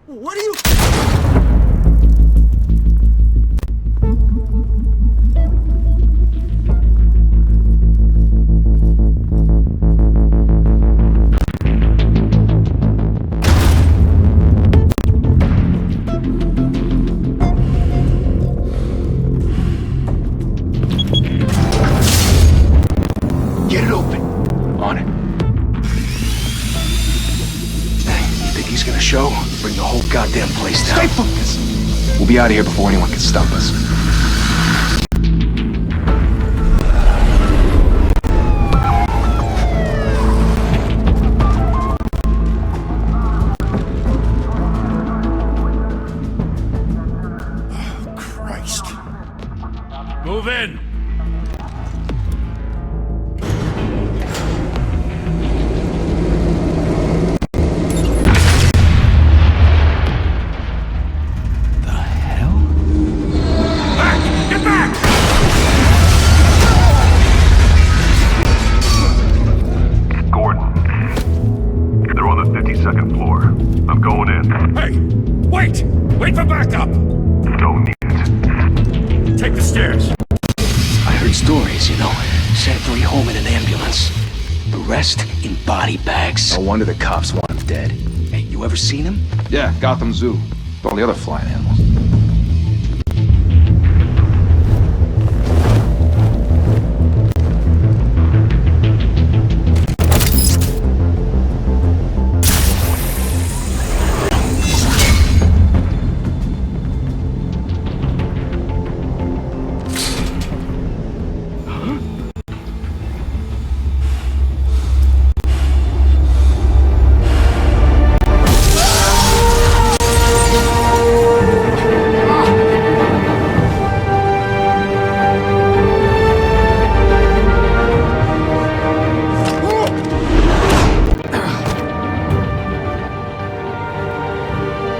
What are you... Get it open. On it. You think he's gonna show? Bring the whole goddamn place down. Stay focused! We'll be out of here before anyone can stop us. Oh, Christ. Move in! Wait for backup! Don't need it. Take the stairs. I heard stories, you know. Sent 3 home in an ambulance. The rest in body bags. No wonder the cops want him dead. Hey, you ever seen him? Yeah, Gotham Zoo. With all the other flying animals.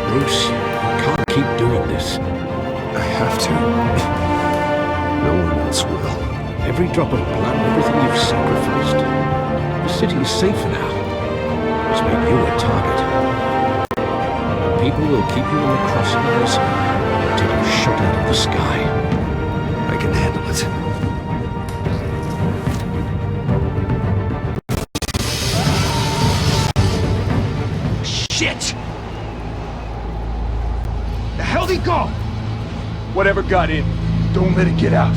Bruce, you can't keep doing this. I have to. No one else will. Every drop of blood, everything you've sacrificed. The city is safer now. It's made you a target. People will keep you in the crosshairs until you shot out of the sky. I can handle it. Shit! The hell'd he go? Whatever got in, don't let it get out.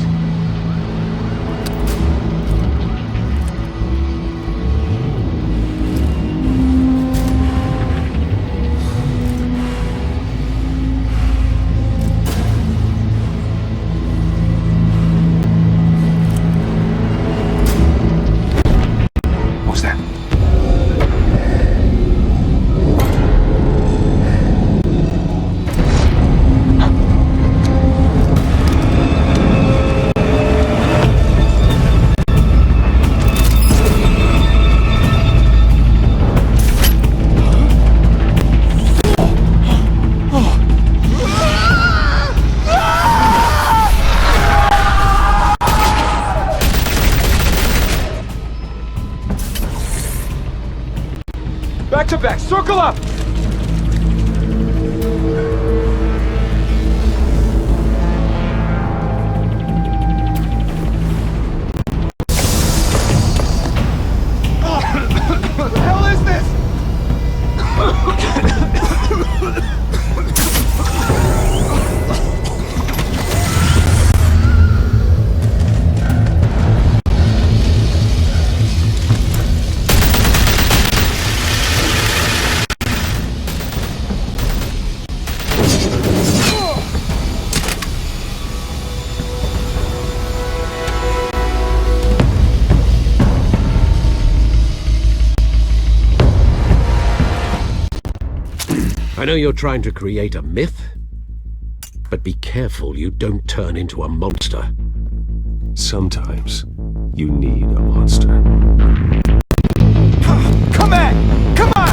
What's that? Back to back, circle up! What the hell is this? I know you're trying to create a myth, but be careful you don't turn into a monster. Sometimes you need a monster. Come on! Come on!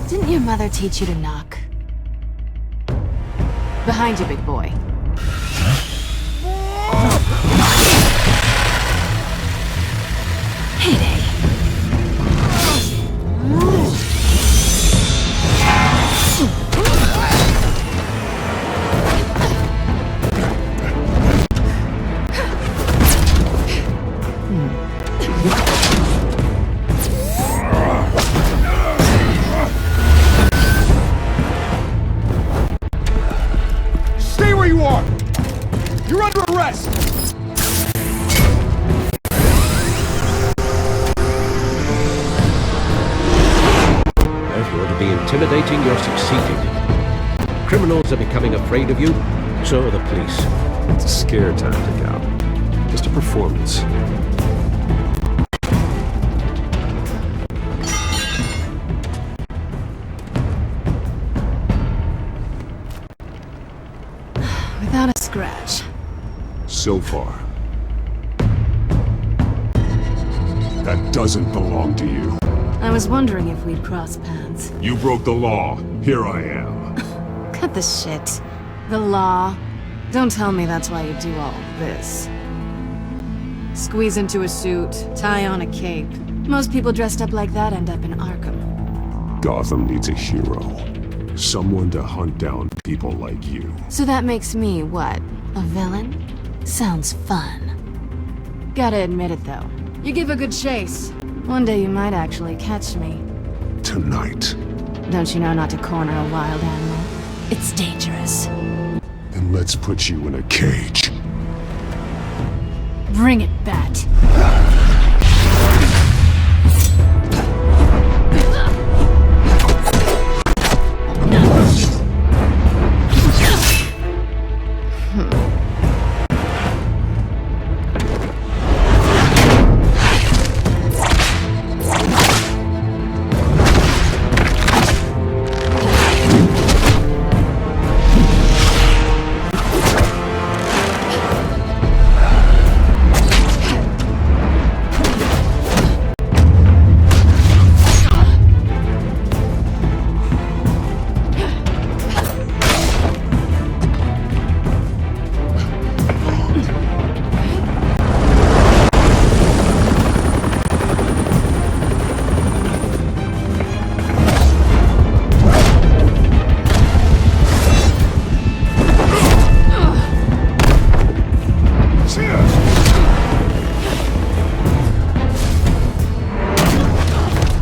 Didn't your mother teach you to knock? Behind you, big boy. Heyday. Stay where you are! You're under arrest! If you're to be intimidating, you're succeeding. Criminals are becoming afraid of you, so are the police. It's a scare tactic, Al. Just a performance. Without a scratch. So far. That doesn't belong to you. I was wondering if we'd cross paths. You broke the law. Here I am. Cut the shit. The law. Don't tell me that's why you do all this. Squeeze into a suit, tie on a cape. Most people dressed up like that end up in Arkham. Gotham needs a hero. Someone to hunt down people like you. So that makes me, what, a villain? Sounds fun. Gotta admit it though. You give a good chase. One day you might actually catch me. Tonight. Don't you know not to corner a wild animal? It's dangerous. Then let's put you in a cage. Bring it, Bat.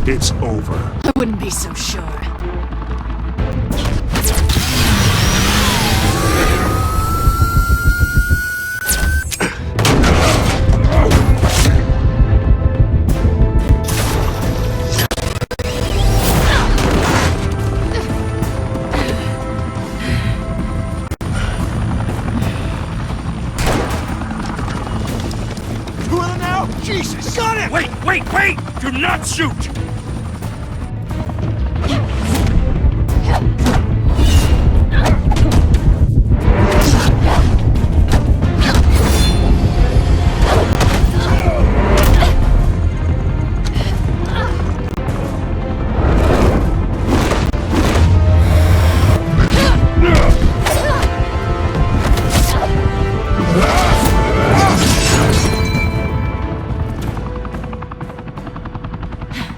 It's over. I wouldn't be so sure. Doing it now? Jesus! Got it! Wait! Do not shoot!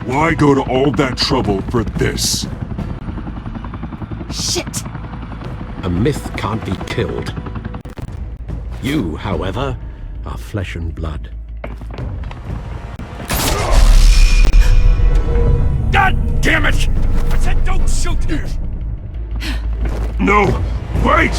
Why go to all that trouble for this? Shit! A myth can't be killed. You, however, are flesh and blood. God damn it! I said don't shoot! No! Wait!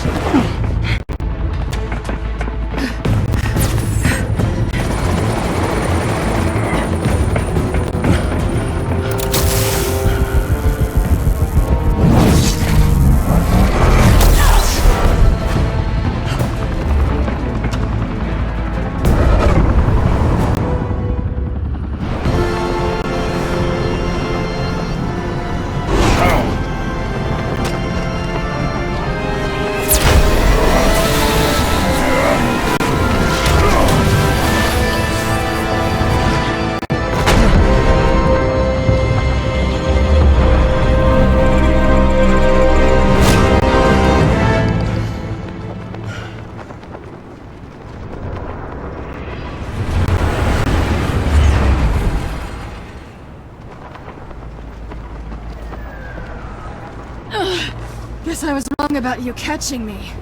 Guess I was wrong about you catching me.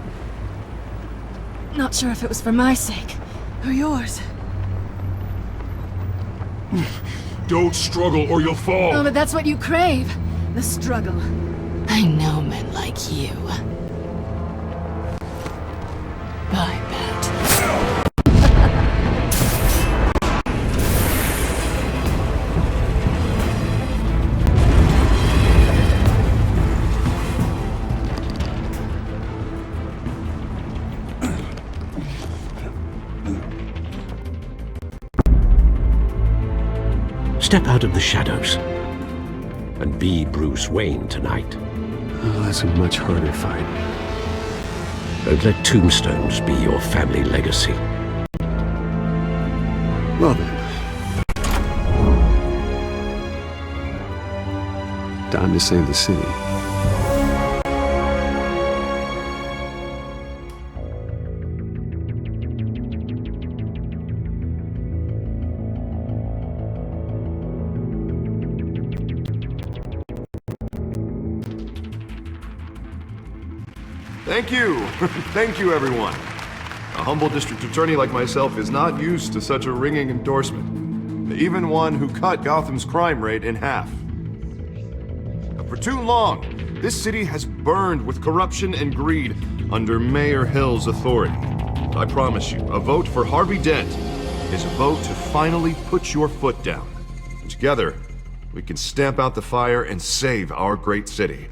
Not sure if it was for my sake, or yours. Don't struggle or you'll fall. Oh, but that's what you crave. The struggle. I know men like you. I bet. Step out of the shadows and be Bruce Wayne tonight. Oh, that's a much harder fight. Don't let tombstones be your family legacy. Well then. Time to save the city. Thank you. Thank you, everyone. A humble district attorney like myself is not used to such a ringing endorsement. Even one who cut Gotham's crime rate in half. For too long, this city has burned with corruption and greed under Mayor Hill's authority. I promise you, a vote for Harvey Dent is a vote to finally put your foot down. Together, we can stamp out the fire and save our great city.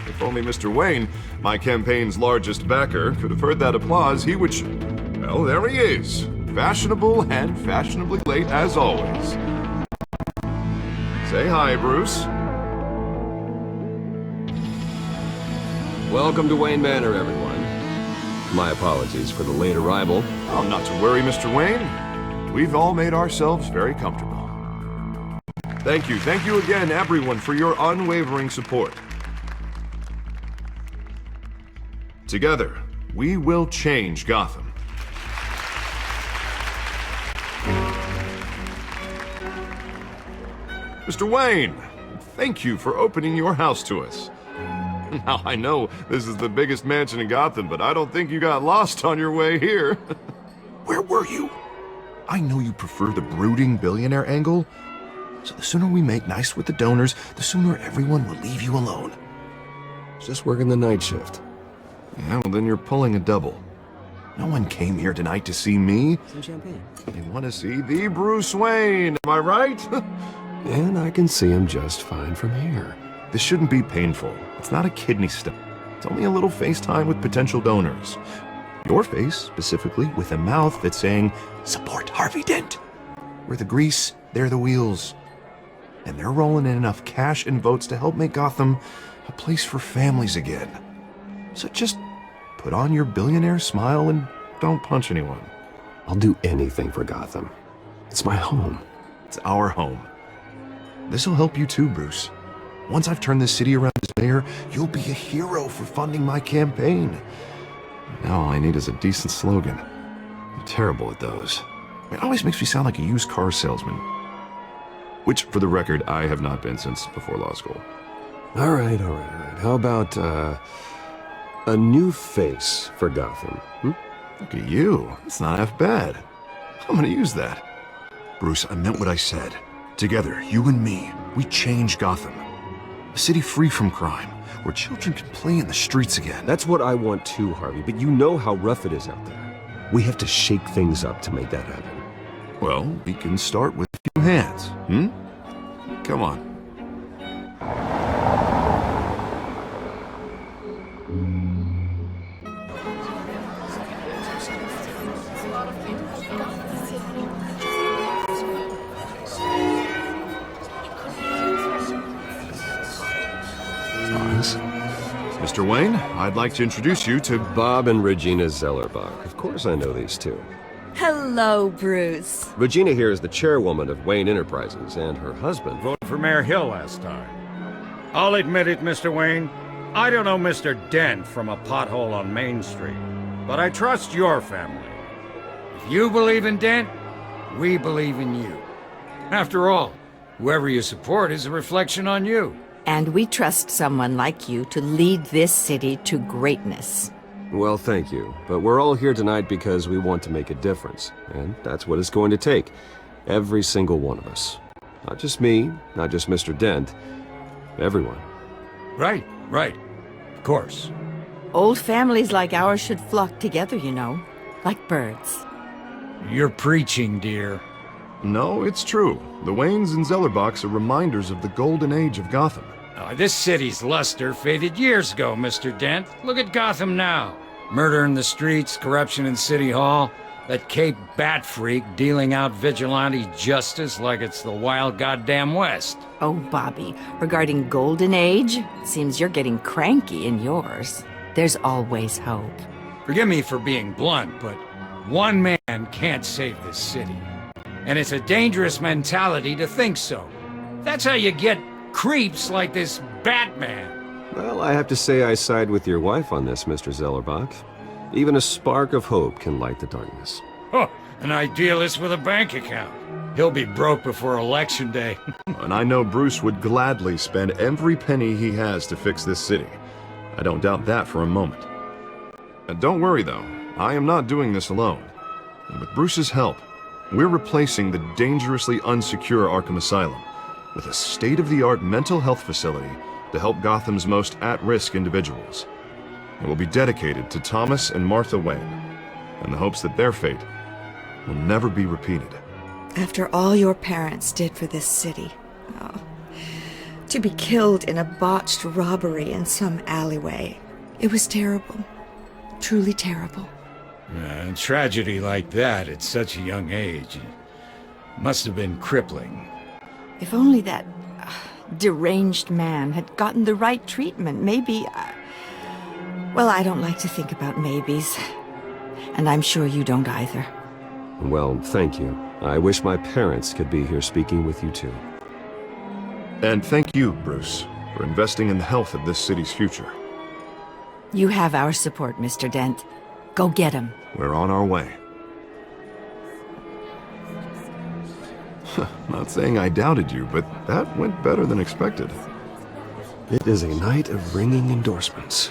If only Mr. Wayne, my campaign's largest backer, could have heard that applause, he would... Well, there he is. Fashionable and fashionably late as always. Say hi, Bruce. Welcome to Wayne Manor, everyone. My apologies for the late arrival. Oh, not to worry, Mr. Wayne. We've all made ourselves very comfortable. Thank you again, everyone, for your unwavering support. Together, we will change Gotham. Mr. Wayne, thank you for opening your house to us. Now, I know this is the biggest mansion in Gotham, but I don't think you got lost on your way here. Where were you? I know you prefer the brooding billionaire angle, so the sooner we make nice with the donors, the sooner everyone will leave you alone. Just working the night shift. Yeah, well then you're pulling a double. No one came here tonight to see me. Some champagne. They want to see the Bruce Wayne, am I right? And I can see him just fine from here. This shouldn't be painful. It's not a kidney stone. It's only a little FaceTime with potential donors. Your face, specifically, with a mouth that's saying, support Harvey Dent. We're the grease, they're the wheels. And they're rolling in enough cash and votes to help make Gotham a place for families again. So just put on your billionaire smile and don't punch anyone. I'll do anything for Gotham. It's my home. It's our home. This'll help you too, Bruce. Once I've turned this city around as mayor, you'll be a hero for funding my campaign. Now all I need is a decent slogan. I'm terrible at those. It always makes me sound like a used car salesman. Which, for the record, I have not been since before law school. All right. How about, a new face for Gotham, Look at you. It's not half bad. I'm gonna use that. Bruce, I meant what I said. Together, you and me, we change Gotham. A city free from crime, where children can play in the streets again. That's what I want too, Harvey, but you know how rough it is out there. We have to shake things up to make that happen. Well, we can start with a few hands, Come on. Mr. Wayne, I'd like to introduce you to Bob and Regina Zellerbach. Of course I know these two. Hello, Bruce. Regina here is the chairwoman of Wayne Enterprises, and her husband... Voted for Mayor Hill last time. I'll admit it, Mr. Wayne. I don't know Mr. Dent from a pothole on Main Street, but I trust your family. If you believe in Dent, we believe in you. After all, Whoever you support is a reflection on you. And we trust someone like you to lead this city to greatness. Well, thank you. But we're all here tonight because we want to make a difference. And that's what it's going to take. Every single one of us. Not just me, not just Mr. Dent. Everyone. Right. Of course. Old families like ours should flock together, you know. Like birds. You're preaching, dear. No, it's true. The Waynes and Zellerbachs are reminders of the golden age of Gotham. This city's luster faded years ago, Mr. Dent. Look at Gotham now. Murder in the streets, corruption in City Hall, that Cape Bat freak dealing out vigilante justice like it's the wild goddamn West. Oh, Bobby, regarding Golden Age, seems you're getting cranky in yours. There's always hope. Forgive me for being blunt, but one man can't save this city. And it's a dangerous mentality to think so. That's how you get creeps like this Batman. Well, I have to say I side with your wife on this, Mr. Zellerbach. Even a spark of hope can light the darkness. Oh, an idealist with a bank account. He'll be broke before Election Day. And I know Bruce would gladly spend every penny he has to fix this city. I don't doubt that for a moment. And don't worry, though. I am not doing this alone. And with Bruce's help, we're replacing the dangerously unsecure Arkham Asylum with a state-of-the-art mental health facility to help Gotham's most at-risk individuals. It will be dedicated to Thomas and Martha Wayne, in the hopes that their fate will never be repeated. After all your parents did for this city, to be killed in a botched robbery in some alleyway, it was terrible. Truly terrible. A tragedy like that at such a young age must have been crippling. If only that deranged man had gotten the right treatment, maybe... Well, I don't like to think about maybes. And I'm sure you don't either. Well, thank you. I wish my parents could be here speaking with you too. And thank you, Bruce, for investing in the health of this city's future. You have our support, Mr. Dent. Go get him. We're on our way. Not saying I doubted you, but that went better than expected. It is a night of ringing endorsements.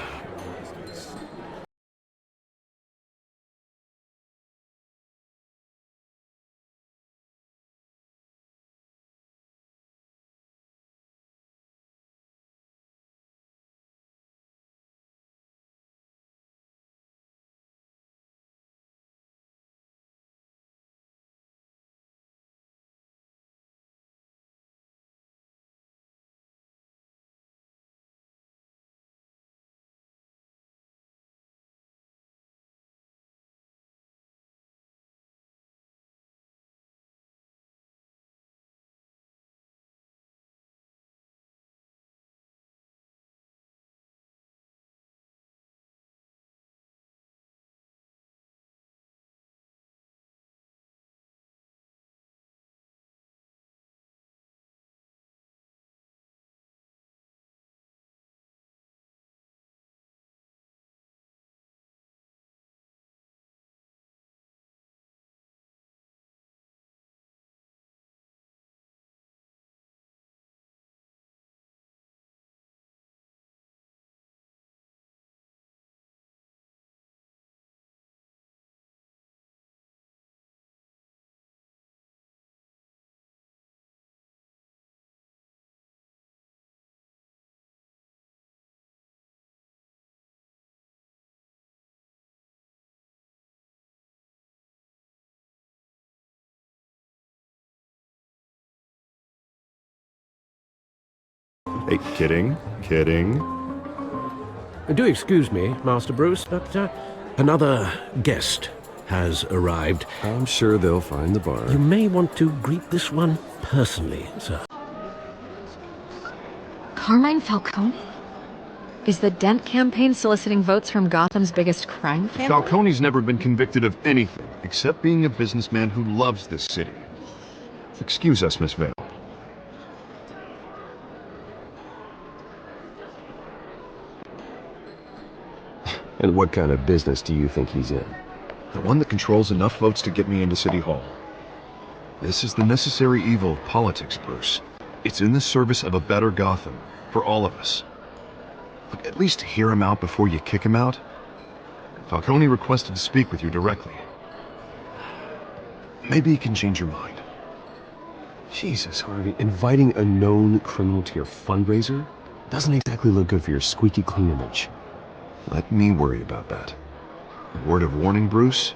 Hey, kidding. Do excuse me, Master Bruce, but another guest has arrived. I'm sure they'll find the bar. You may want to greet this one personally, sir. Carmine Falcone? Is the Dent campaign soliciting votes from Gotham's biggest crime family? Falcone's never been convicted of anything, except being a businessman who loves this city. Excuse us, Miss Vale. And what kind of business do you think he's in? The one that controls enough votes to get me into City Hall. This is the necessary evil of politics, Bruce. It's in the service of a better Gotham, for all of us. Look, at least hear him out before you kick him out. Falcone requested to speak with you directly. Maybe he can change your mind. Jesus, Harvey, inviting a known criminal to your fundraiser doesn't exactly look good for your squeaky clean image. Let me worry about that. A word of warning, Bruce.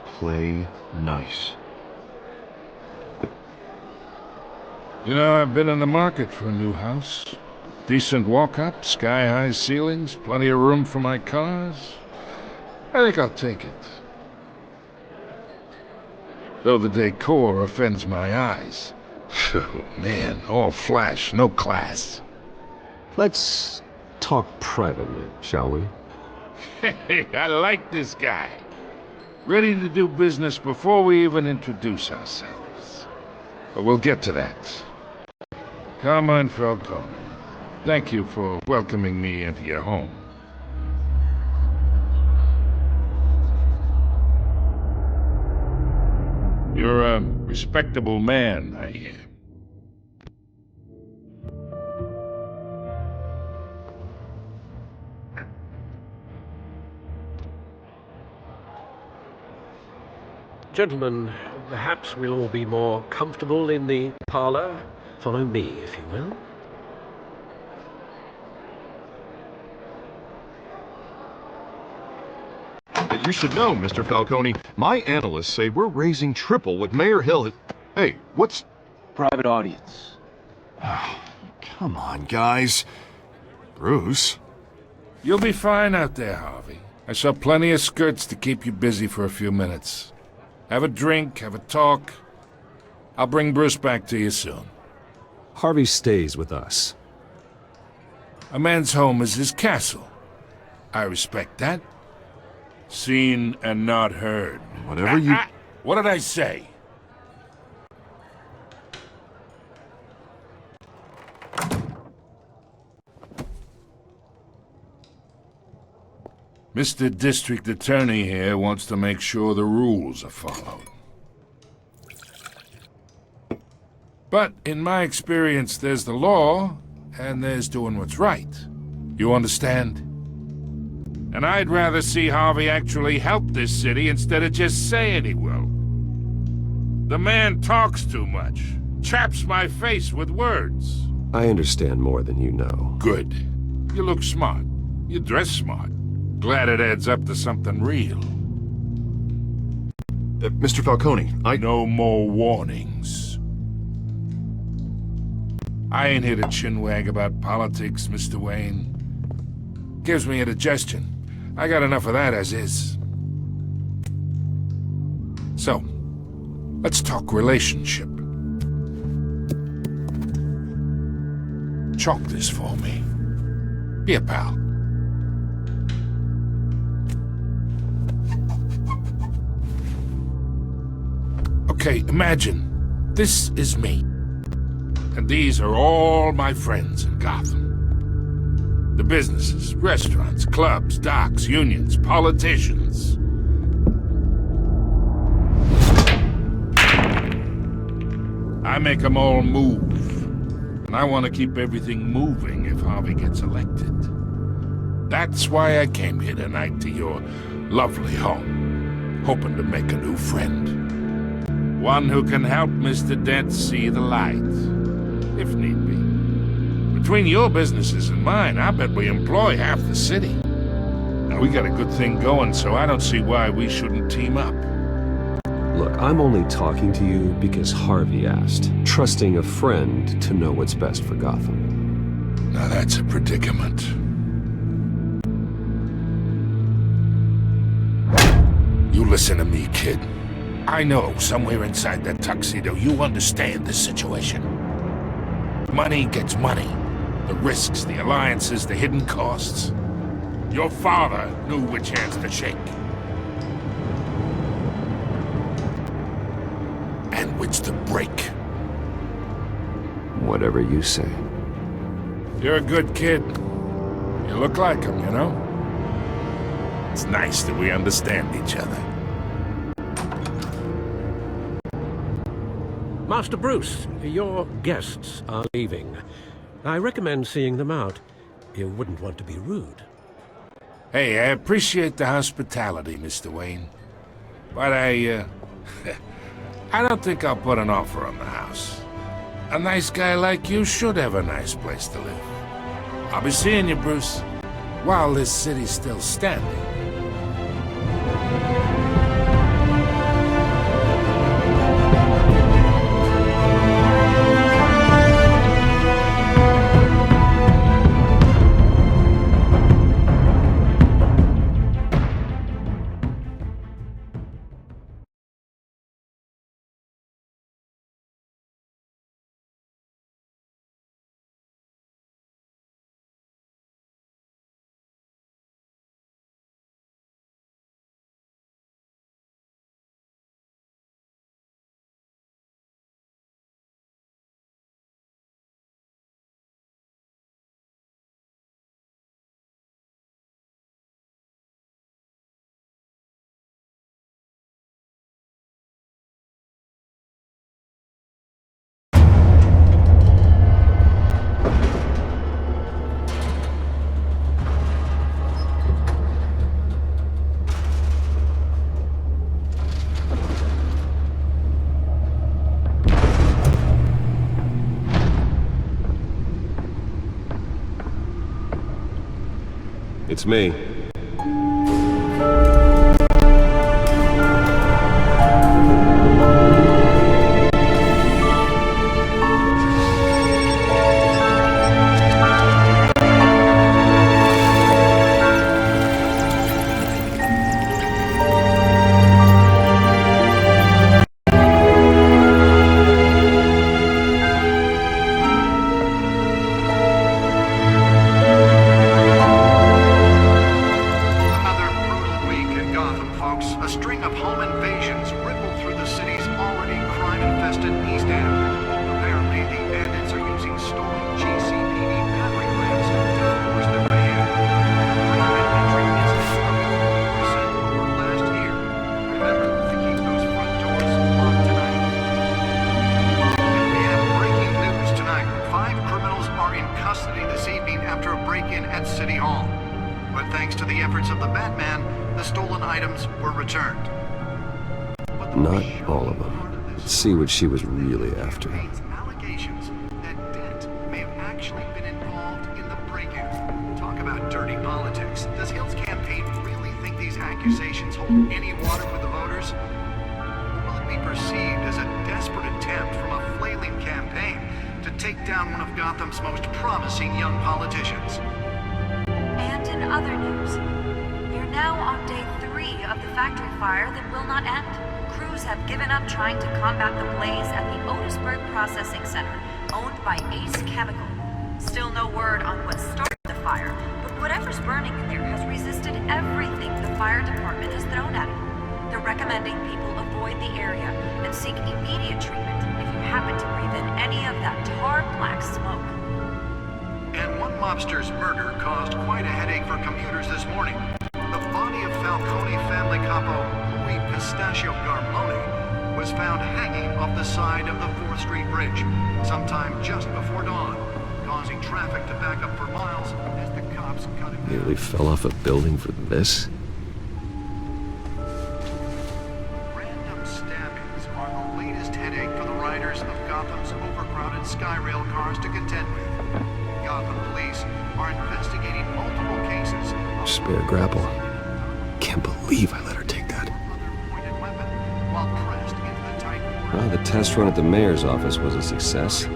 Play nice. You know, I've been in the market for a new house. Decent walk-up, sky-high ceilings, plenty of room for my cars. I think I'll take it. Though the decor offends my eyes. Oh, man, all flash, no class. Let's talk privately, shall we? Hey, I like this guy. Ready to do business before we even introduce ourselves. But we'll get to that. Carmine Falcone, thank you for welcoming me into your home. You're a respectable man, I hear. Gentlemen, perhaps we'll all be more comfortable in the parlor. Follow me, if you will. You should know, Mr. Falcone, my analysts say we're raising triple what Mayor Hill has... Hey, what's... Private audience. Come on, guys. Bruce? You'll be fine out there, Harvey. I saw plenty of skirts to keep you busy for a few minutes. Have a drink, have a talk. I'll bring Bruce back to you soon. Harvey stays with us. A man's home is his castle. I respect that. Seen and not heard. Whatever you... What did I say? Mr. District Attorney here wants to make sure the rules are followed. But in my experience, there's the law, and there's doing what's right. You understand? And I'd rather see Harvey actually help this city instead of just saying he will. The man talks too much. Chaps my face with words. I understand more than you know. Good. You look smart. You dress smart. Glad it adds up to something real. Mr. Falcone, No more warnings. I ain't here to chinwag about politics, Mr. Wayne. Gives me indigestion. I got enough of that as is. So, let's talk relationship. Chalk this for me. Be a pal. Okay, imagine, this is me. And these are all my friends in Gotham. The businesses, restaurants, clubs, docks, unions, politicians. I make them all move. And I want to keep everything moving if Harvey gets elected. That's why I came here tonight to your lovely home, hoping to make a new friend. One who can help Mr. Dent see the light, if need be. Between your businesses and mine, I bet we employ half the city. Now, we got a good thing going, so I don't see why we shouldn't team up. Look, I'm only talking to you because Harvey asked, trusting a friend to know what's best for Gotham. Now that's a predicament. You listen to me, kid. I know somewhere inside that tuxedo you understand the situation. Money gets money. The risks, the alliances, the hidden costs. Your father knew which hands to shake. And which to break. Whatever you say. You're a good kid. You look like him, you know? It's nice that we understand each other. Master Bruce, your guests are leaving. I recommend seeing them out. You wouldn't want to be rude. Hey, I appreciate the hospitality, Mr. Wayne. But I don't think I'll put an offer on the house. A nice guy like you should have a nice place to live. I'll be seeing you, Bruce, while this city's still standing. It's me. Not all of them. Let's see what she was really after. Allegations that Dent may have actually been involved in the break-in. Talk about dirty politics. Does Hill's campaign really think these accusations hold any water with the voters? Or will it be perceived as a desperate attempt from a flailing campaign to take down one of Gotham's most promising young politicians? And in other news, you're now on day 3 of the factory fire that will not end. Crews have given up trying to combat the blaze at the Otisburg Processing Center, owned by Ace Chemical. Still no word on what started the fire, but whatever's burning in there has resisted everything the fire department has thrown at it. They're recommending people avoid the area and seek immediate treatment if you happen to breathe in any of that tar black smoke. And one mobster's murder caused quite a headache for commuters this morning. The body of Falcone family capo Louis Pistachio Garmone was found hanging off the side of the 4th Street Bridge sometime just before dawn, causing traffic to back up for miles as the cops cut him down. Nearly fell off a building for this? Random stabbings are the latest headache for the riders of Gotham's overcrowded Skyrail cars to contend with. Gotham police are investigating multiple cases. Spare grapple. Can't believe I let her take that. Well, the test run at the mayor's office was a success. I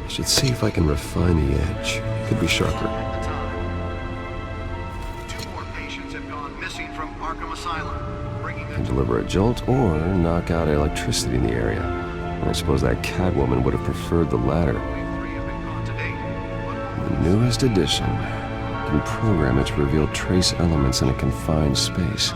should see if I can refine the edge. Could be sharper. 2 more patients have gone missing from Arkham Asylum, bringing them Can deliver a jolt or knock out electricity in the area. I suppose that Catwoman would have preferred the latter. The newest edition can program it to reveal trace elements in a confined space.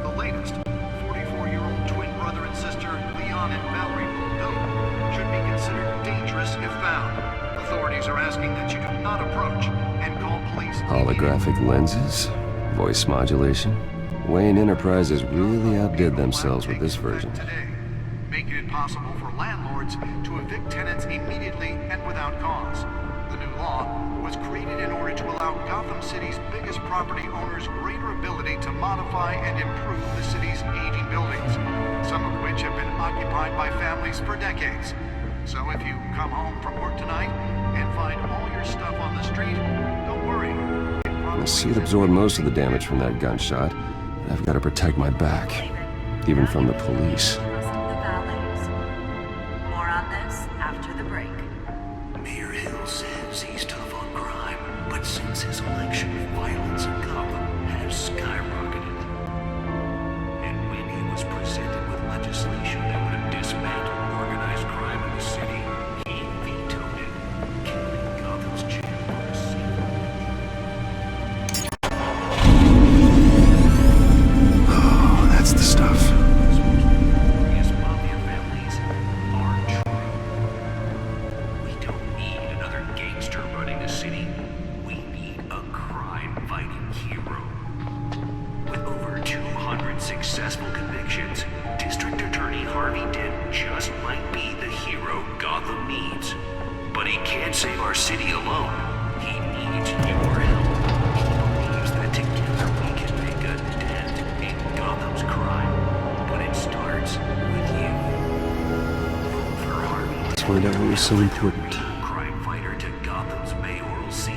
The latest, 44-year-old twin brother and sister, Leon and Valerie Bulldog, should be considered dangerous if found. Authorities are asking that you do not approach and call police. Holographic lenses, voice modulation. Wayne Enterprises really outdid themselves with this version. Today, making it possible for landlords to evict tenants immediately and without cause. The new law was created in order to allow Gotham City's biggest property owners greater ability to modify and improve the city's aging buildings, some of which have been occupied by families for decades. So if you come home from work tonight and find all your stuff on the street, don't worry. The suit absorbed most of the damage from that gunshot. I've got to protect my back, even from the police. More on this after the break. Mayor Hill says he's tough on crime, but since his election, violence in Gotham has skyrocketed. And when he was presented with legislation that would have dismantled organized crime in the city, he vetoed it, killing Gotham's champ on the scene. Oh, that's the stuff. His mafia families are true. We don't need another gangster running the city. We need a crime-fighting hero. With over 200 successful convictions, District Attorney Harvey Dent just might be the hero Gotham needs. But he can't save our city alone. He needs your help. He believes that together we can make a dent in Gotham's crime. But it starts with you. Vote for Harvey Dent. Let's find out what was so important. Crime fighter to Gotham's mayoral seat.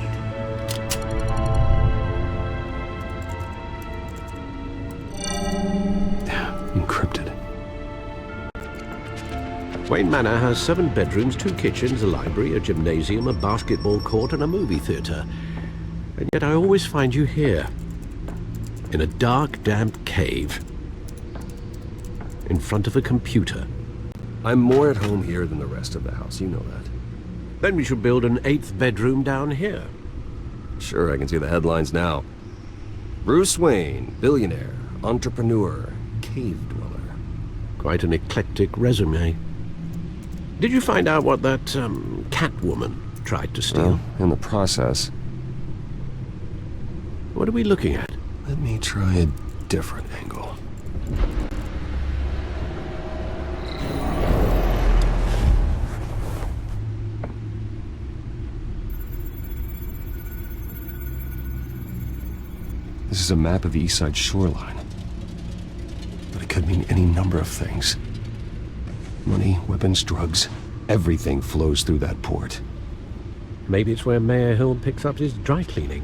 Encrypted. Wayne Manor has 7 bedrooms, 2 kitchens, a library, a gymnasium, a basketball court, and a movie theater. And yet I always find you here. In a dark, damp cave. In front of a computer. I'm more at home here than the rest of the house, you know that. Then we should build an 8th bedroom down here. Sure, I can see the headlines now. Bruce Wayne, billionaire, entrepreneur, cave dweller. Quite an eclectic resume. Did you find out what that, Catwoman tried to steal? Well, in the process. What are we looking at? Let me try a different angle. This is a map of the East Side shoreline. But it could mean any number of things. Money, weapons, drugs, everything flows through that port. Maybe it's where Mayor Hill picks up his dry cleaning.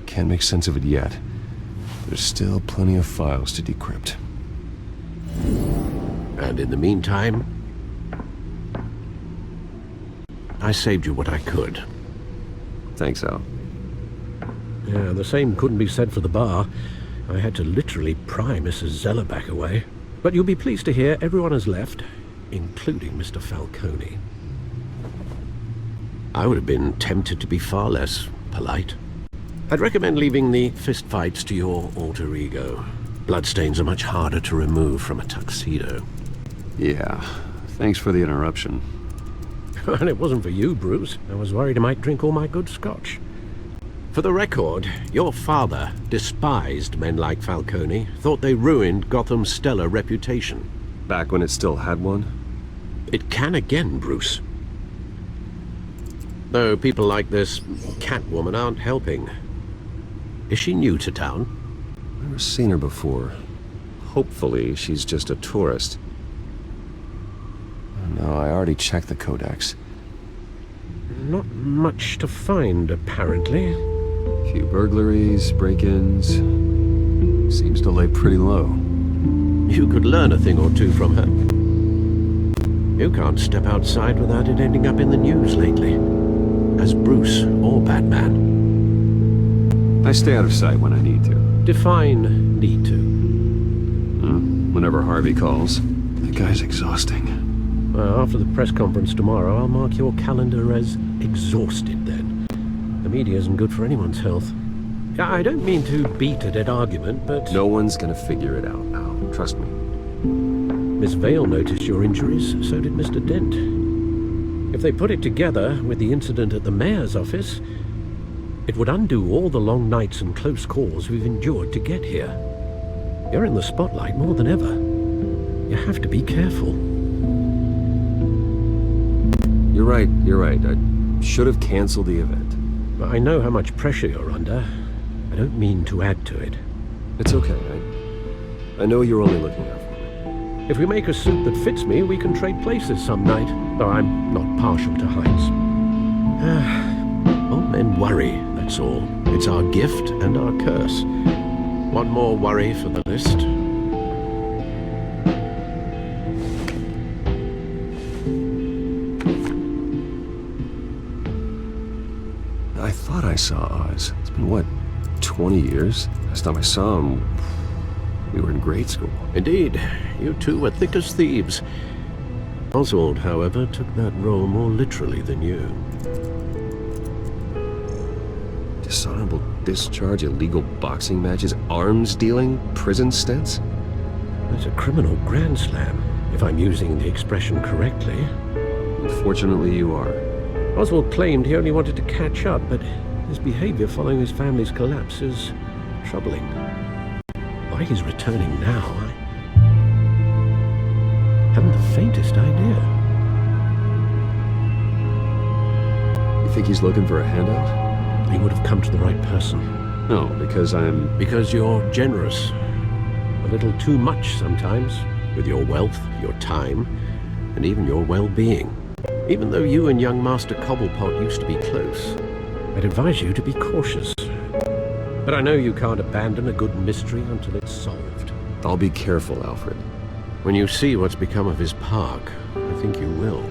Can't make sense of it yet. There's still plenty of files to decrypt. And in the meantime, I saved you what I could. Thanks, Al. Yeah, the same couldn't be said for the bar. I had to literally pry Mrs. Zeller back away. But you'll be pleased to hear everyone has left, including Mr. Falcone. I would have been tempted to be far less polite. I'd recommend leaving the fistfights to your alter ego. Bloodstains are much harder to remove from a tuxedo. Yeah, thanks for the interruption. And it wasn't for you, Bruce. I was worried I might drink all my good scotch. For the record, your father despised men like Falcone, thought they ruined Gotham's stellar reputation. Back when it still had one? It can again, Bruce. Though people like this Catwoman aren't helping. Is she new to town? Never seen her before. Hopefully, she's just a tourist. No, I already checked the codex. Not much to find, apparently. Few burglaries, break-ins. Seems to lay pretty low. You could learn a thing or two from her. You can't step outside without it ending up in the news lately. As Bruce or Batman. I stay out of sight when I need to. Define need to. Whenever Harvey calls. That guy's exhausting. Well, after the press conference tomorrow, I'll mark your calendar as exhausted then. The media isn't good for anyone's health. I don't mean to beat a dead argument, but... No one's gonna figure it out now. Trust me. Miss Vale noticed your injuries, so did Mr. Dent. If they put it together with the incident at the mayor's office, It would undo all the long nights and close calls we've endured to get here. You're in the spotlight more than ever. You have to be careful. You're right. I should have canceled the event. But I know how much pressure you're under. I don't mean to add to it. It's okay. I know you're only looking out for me. If we make a suit that fits me, we can trade places some night, though I'm not partial to heights. Old men worry, that's all. It's our gift and our curse. One more worry for the list. I thought I saw Oz. It's been, what, 20 years? Last time I saw him, we were in grade school. Indeed. You two were thick as thieves. Oswald, however, took that role more literally than you. Dishonorable discharge, illegal boxing matches, arms dealing, prison stints? That's a criminal grand slam, if I'm using the expression correctly. Unfortunately, you are. Oswald claimed he only wanted to catch up, but his behavior following his family's collapse is troubling. Why he's returning now, I haven't the faintest idea. You think he's looking for a handout? He would have come to the right person. No, because Because you're generous. A little too much sometimes, with your wealth, your time, and even your well-being. Even though you and young Master Cobblepot used to be close, I'd advise you to be cautious. But I know you can't abandon a good mystery until it's solved. I'll be careful, Alfred. When you see what's become of his park, I think you will.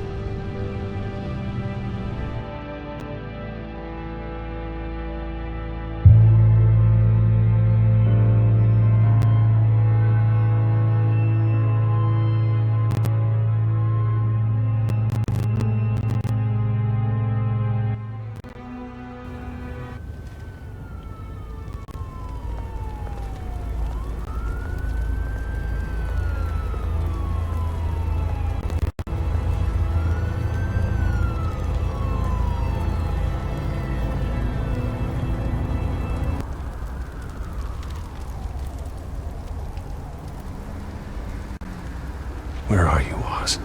Where are you, Oz?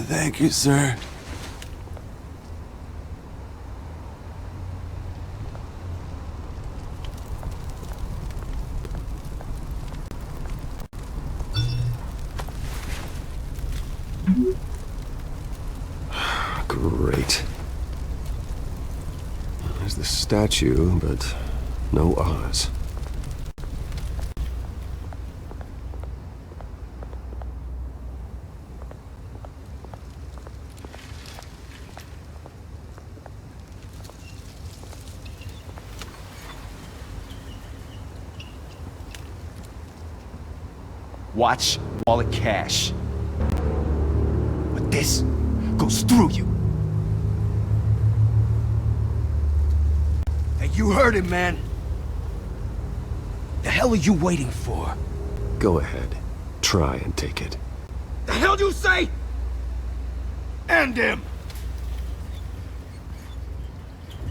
Thank you, sir. Great. There's the statue, but no Oz. Watch wallet cash. But this goes through you. Hey, you heard him, man. The hell are you waiting for? Go ahead. Try and take it. The hell you say? End him!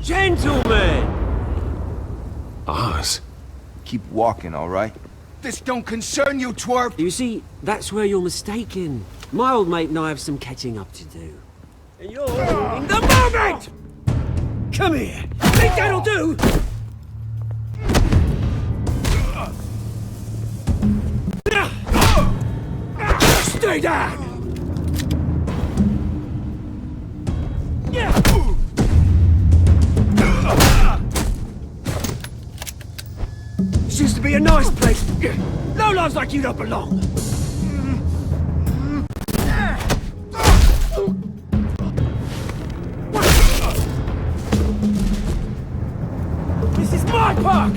Gentlemen! Oz. Keep walking, all right? This don't concern you, twerp! You see, that's where you're mistaken. My old mate and I have some catching up to do. And you're in the moment! Come here! Think that'll do? Stay down! This used to be a nice place. No lives like you don't belong. This is my park!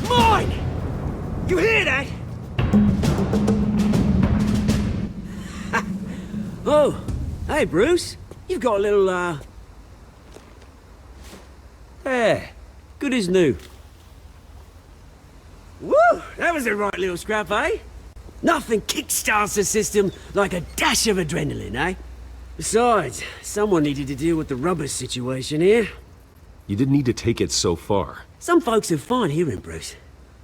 Mine! You hear that? Oh, hey Bruce. You've got a little, Yeah, good as new. Woo! That was a right little scrap, eh? Nothing kickstarts the system like a dash of adrenaline, eh? Besides, someone needed to deal with the rubber situation here. You didn't need to take it so far. Some folks are fine hearing, Bruce.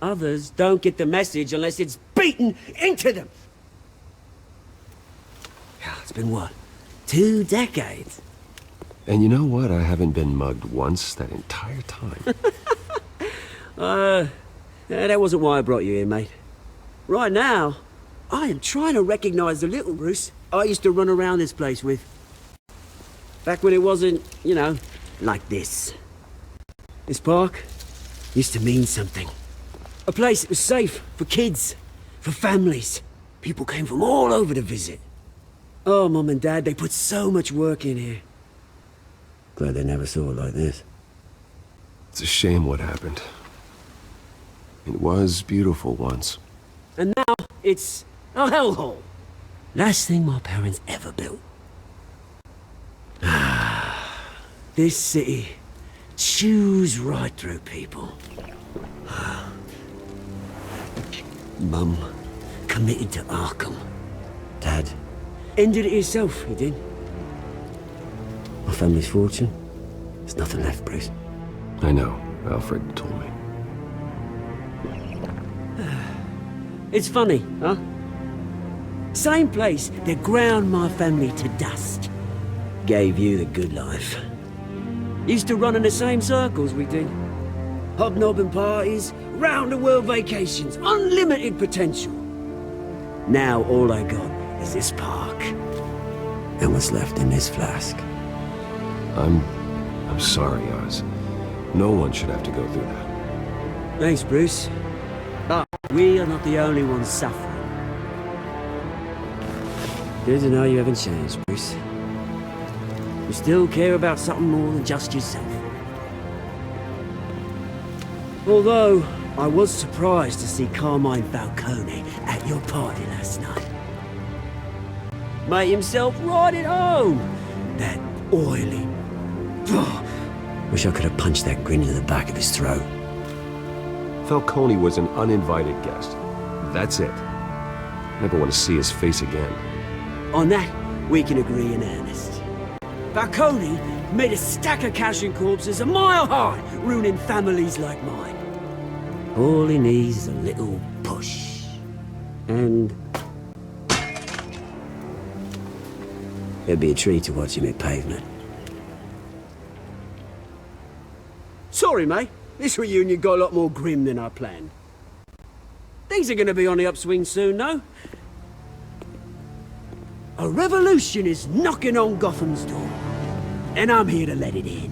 Others don't get the message unless it's beaten into them. It's been what? 2 decades? And you know what? I haven't been mugged once that entire time. That wasn't why I brought you here, mate. Right now, I am trying to recognize the little Bruce I used to run around this place with. Back when it wasn't, you know, like this. This park used to mean something. A place that was safe for kids, for families. People came from all over to visit. Oh, Mum and Dad, they put so much work in here. Glad they never saw it like this. It's a shame what happened. It was beautiful once. And now, it's a hellhole. Last thing my parents ever built. This city chews right through people. Mum committed to Arkham. Dad ended it himself, he did. My family's fortune, there's nothing left, Bruce. I know. Alfred told me. It's funny, huh? Same place that ground my family to dust. Gave you the good life. Used to run in the same circles we did. Hobnobbing parties, round-the-world vacations, unlimited potential. Now all I got is this park. And what's left in this flask. I'm sorry, Oz. No one should have to go through that. Thanks, Bruce. But we are not the only ones suffering. Good to know you haven't changed, Bruce. You still care about something more than just yourself. Although, I was surprised to see Carmine Falcone at your party last night. Made himself right at home. That oily... Wish I could have punched that grin into the back of his throat. Falcone was an uninvited guest. That's it. Never want to see his face again. On that, we can agree in earnest. Falcone made a stack of cash and corpses a mile high, ruining families like mine. All he needs is a little push. And... it'd be a treat to watch him hit pavement. Sorry, mate. This reunion got a lot more grim than I planned. Things are gonna be on the upswing soon, no? A revolution is knocking on Gotham's door. And I'm here to let it in.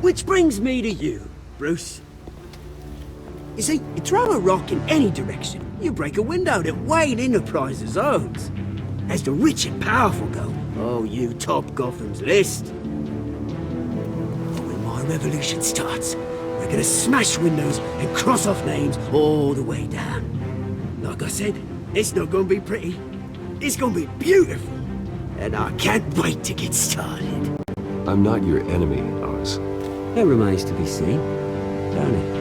Which brings me to you, Bruce. You see, you throw a rock in any direction, you break a window that Wayne Enterprises owns. As the rich and powerful go, oh, you top Gotham's list. But when my revolution starts, we're gonna smash windows and cross off names all the way down. Like I said, it's not gonna be pretty. It's gonna be beautiful. And I can't wait to get started. I'm not your enemy, Oz. That remains to be seen, don't it?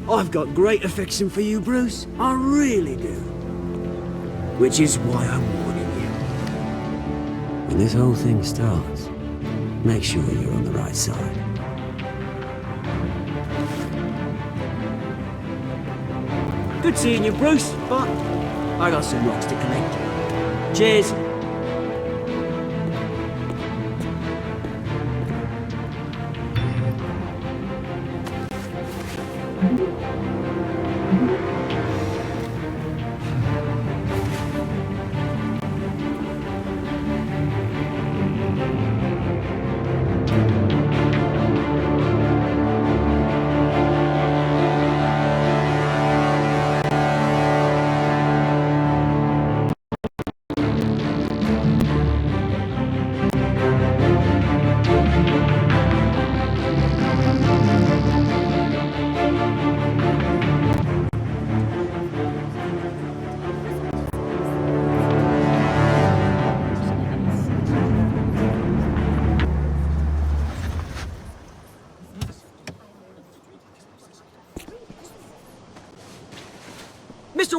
I've got great affection for you, Bruce. I really do. Which is why I'm warning you. When this whole thing starts, make sure you're on the right side. Good seeing you, Bruce, but I got some rocks to collect. Cheers.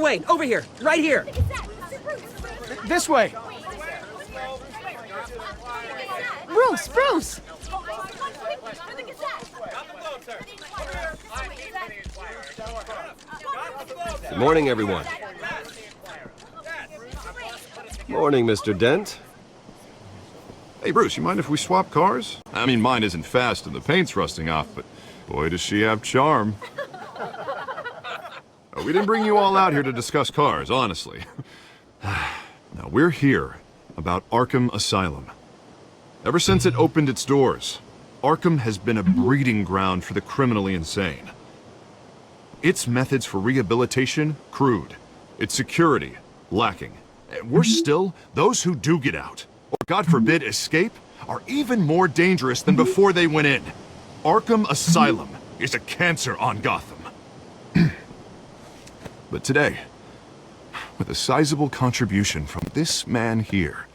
Mr. Wayne, over here, right here. This way. Bruce, Bruce! Good morning, everyone. Morning, Mr. Dent. Hey, Bruce, you mind if we swap cars? I mean, mine isn't fast and the paint's rusting off, but boy, does she have charm. We didn't bring you all out here to discuss cars, honestly. Now, we're here about Arkham Asylum. Ever since it opened its doors, Arkham has been a breeding ground for the criminally insane. Its methods for rehabilitation, crude. Its security, lacking. And worse still, those who do get out, or God forbid escape, are even more dangerous than before they went in. Arkham Asylum is a cancer on Gotham. But today, with a sizable contribution from this man here,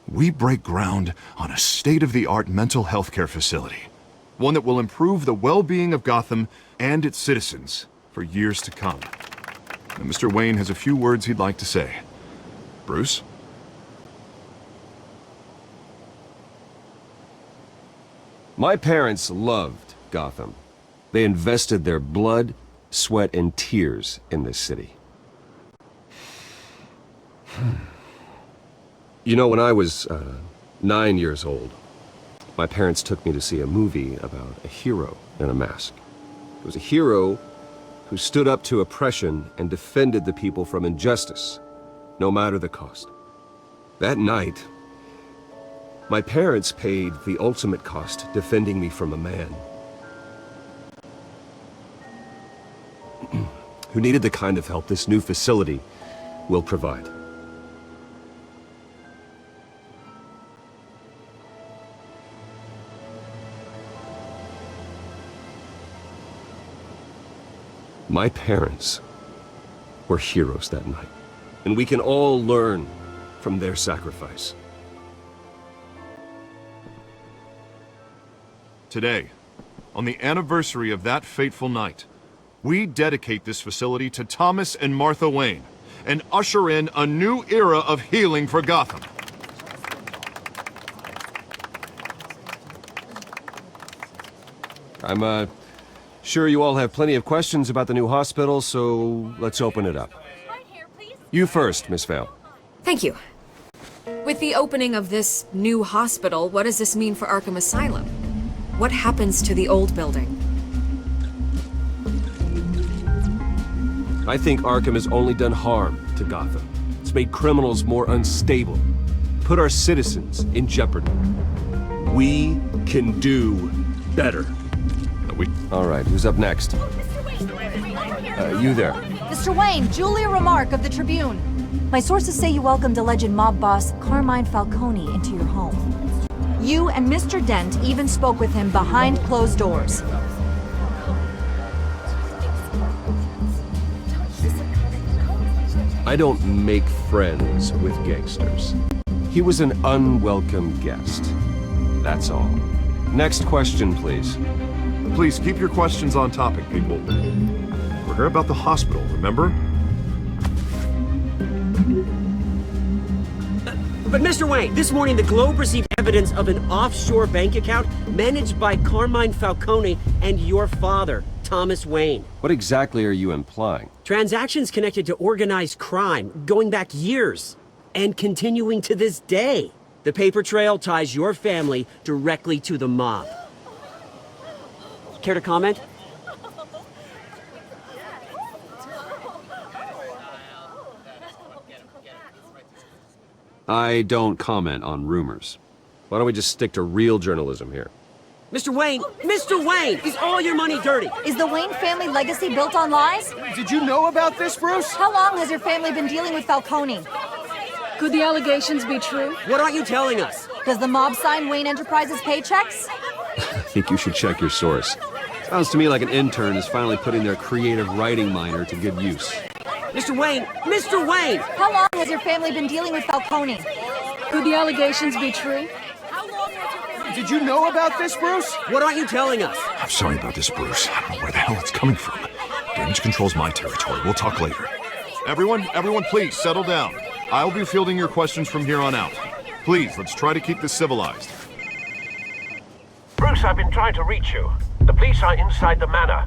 we break ground on a state-of-the-art mental health care facility. One that will improve the well-being of Gotham and its citizens for years to come. And Mr. Wayne has a few words he'd like to say. Bruce? My parents loved Gotham. They invested their blood, sweat, and tears in this city. You know, when I was 9 years old, my parents took me to see a movie about a hero in a mask. It was a hero who stood up to oppression and defended the people from injustice, no matter the cost. That night, my parents paid the ultimate cost defending me from a man who needed the kind of help this new facility will provide. My parents were heroes that night, and we can all learn from their sacrifice. Today, on the anniversary of that fateful night, we dedicate this facility to Thomas and Martha Wayne and usher in a new era of healing for Gotham. I'm sure you all have plenty of questions about the new hospital, so let's open it up. You first, Miss Vale. Thank you. With the opening of this new hospital, what does this mean for Arkham Asylum? What happens to the old building? I think Arkham has only done harm to Gotham. It's made criminals more unstable, put our citizens in jeopardy. We can do better. All right, who's up next? You there. Mr. Wayne, Julia Remark of the Tribune. My sources say you welcomed alleged mob boss Carmine Falcone into your home. You and Mr. Dent even spoke with him behind closed doors. I don't make friends with gangsters. He was an unwelcome guest. That's all. Next question, please. Please keep your questions on topic, people. We're here about the hospital, remember? But Mr. Wayne, this morning the Globe received evidence of an offshore bank account managed by Carmine Falcone and your father, Thomas Wayne. What exactly are you implying? Transactions connected to organized crime, going back years, and continuing to this day. The paper trail ties your family directly to the mob. Care to comment? I don't comment on rumors. Why don't we just stick to real journalism here? Mr. Wayne! Mr. Wayne! Is all your money dirty? Is the Wayne family legacy built on lies? Did you know about this, Bruce? How long has your family been dealing with Falcone? Could the allegations be true? What aren't you telling us? Does the mob sign Wayne Enterprises paychecks? I think you should check your source. Sounds to me like an intern is finally putting their creative writing minor to good use. Mr. Wayne! Mr. Wayne! How long has your family been dealing with Falcone? Could the allegations be true? Did you know about this, Bruce? What aren't you telling us? I'm sorry about this, Bruce. I don't know where the hell it's coming from. Damage control's my territory. We'll talk later. Everyone, please, settle down. I'll be fielding your questions from here on out. Please, let's try to keep this civilized. Bruce, I've been trying to reach you. The police are inside the manor.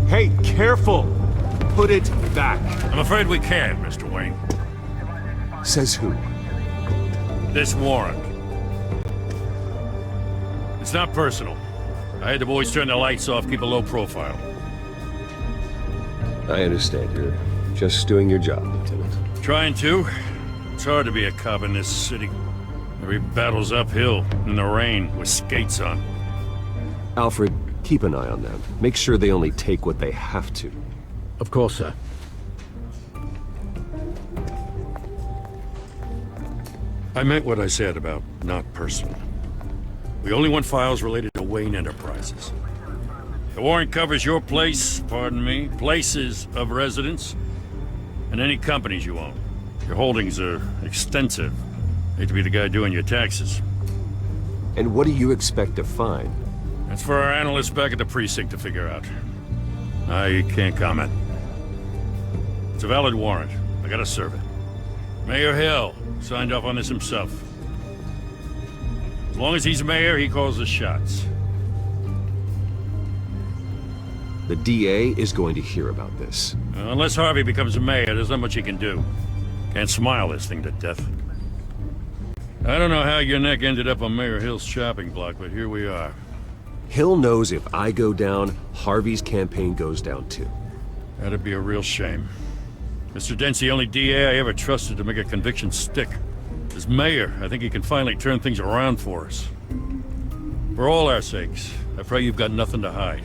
Hey, careful! Put it back. I'm afraid we can't, Mr. Wayne. Says who? This warrant. It's not personal. I had the boys turn the lights off, keep a low profile. I understand. You're just doing your job, Lieutenant. Trying to. It's hard to be a cop in this city. Every battle's uphill, in the rain, with skates on. Alfred, keep an eye on them. Make sure they only take what they have to. Of course, sir. I meant what I said about not personal. We only want files related to Wayne Enterprises. The warrant covers your place, pardon me, places of residence, and any companies you own. Your holdings are extensive. Hate to be the guy doing your taxes. And what do you expect to find? That's for our analysts back at the precinct to figure out. I can't comment. It's a valid warrant. I gotta serve it. Mayor Hill signed off on this himself. As long as he's mayor, he calls the shots. The DA is going to hear about this. Unless Harvey becomes mayor, there's not much he can do. Can't smile this thing to death. I don't know how your neck ended up on Mayor Hill's chopping block, but here we are. Hill knows if I go down, Harvey's campaign goes down too. That'd be a real shame. Mr. Dent's the only DA I ever trusted to make a conviction stick. As mayor, I think he can finally turn things around for us. For all our sakes, I pray you've got nothing to hide.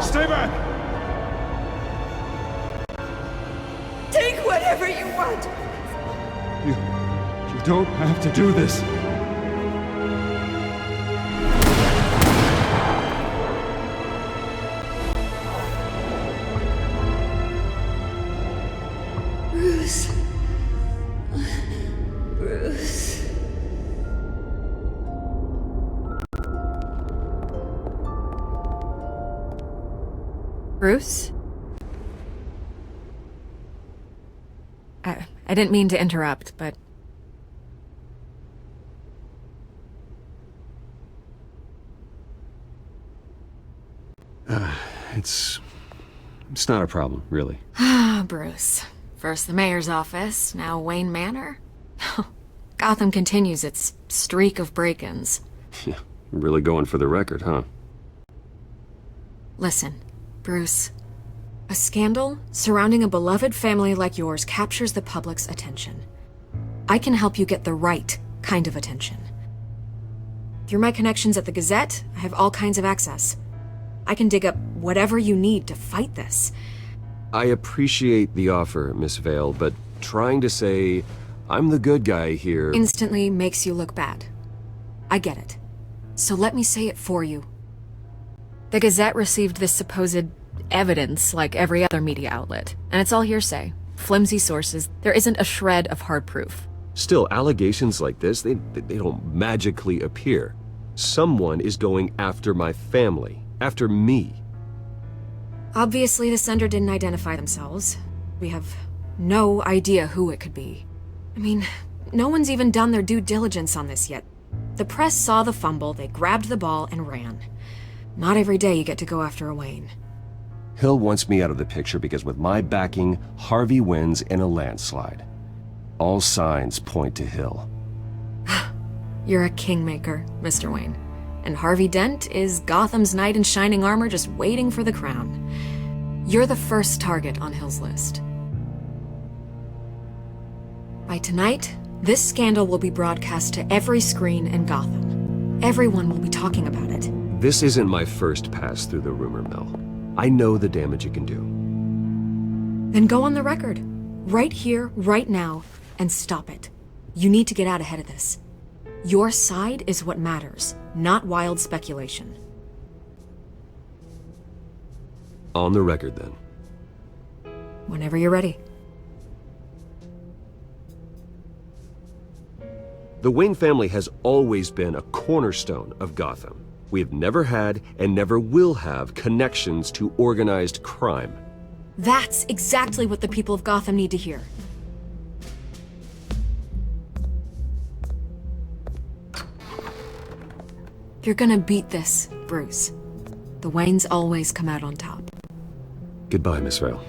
Stay back! Take whatever you want! You don't have to do this. Bruce. Bruce. Bruce? I didn't mean to interrupt, but... It's not a problem, really. Ah, Bruce. First the mayor's office, now Wayne Manor. Gotham continues its streak of break-ins. Yeah, really going for the record, huh? Listen, Bruce. A scandal surrounding a beloved family like yours captures the public's attention. I can help you get the right kind of attention. Through my connections at the Gazette, I have all kinds of access. I can dig up whatever you need to fight this. I appreciate the offer, Miss Vale, but trying to say I'm the good guy here... instantly makes you look bad. I get it. So let me say it for you. The Gazette received this supposed evidence like every other media outlet, and it's all hearsay. Flimsy sources. There isn't a shred of hard proof. Still, allegations like this, they don't magically appear. Someone is going after my family. After me. Obviously, the sender didn't identify themselves. We have no idea who it could be. I mean, no one's even done their due diligence on this yet. The press saw the fumble, they grabbed the ball and ran. Not every day you get to go after a Wayne. Hill wants me out of the picture because with my backing, Harvey wins in a landslide. All signs point to Hill. You're a kingmaker, Mr. Wayne. and Harvey Dent is Gotham's knight in shining armor just waiting for the crown. You're the first target on Hill's list. By tonight, this scandal will be broadcast to every screen in Gotham. Everyone will be talking about it. This isn't my first pass through the rumor mill. I know the damage it can do. Then go on the record. Right here, right now, and stop it. You need to get out ahead of this. Your side is what matters, not wild speculation. On the record, then. Whenever you're ready. The Wayne family has always been a cornerstone of Gotham. We have never had and never will have connections to organized crime. That's exactly what the people of Gotham need to hear. You're gonna beat this, Bruce. The Waynes always come out on top. Goodbye, Miss Vale.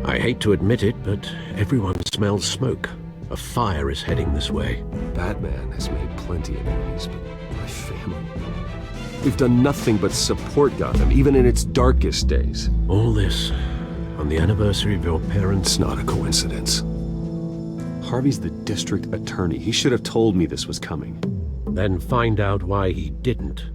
I hate to admit it, but everyone smells smoke. A fire is heading this way. Batman has made plenty of enemies, but my family... We've done nothing but support Gotham, even in its darkest days. All this on the anniversary of your parents'... It's not a coincidence. Harvey's the district attorney. He should have told me this was coming. Then find out why he didn't.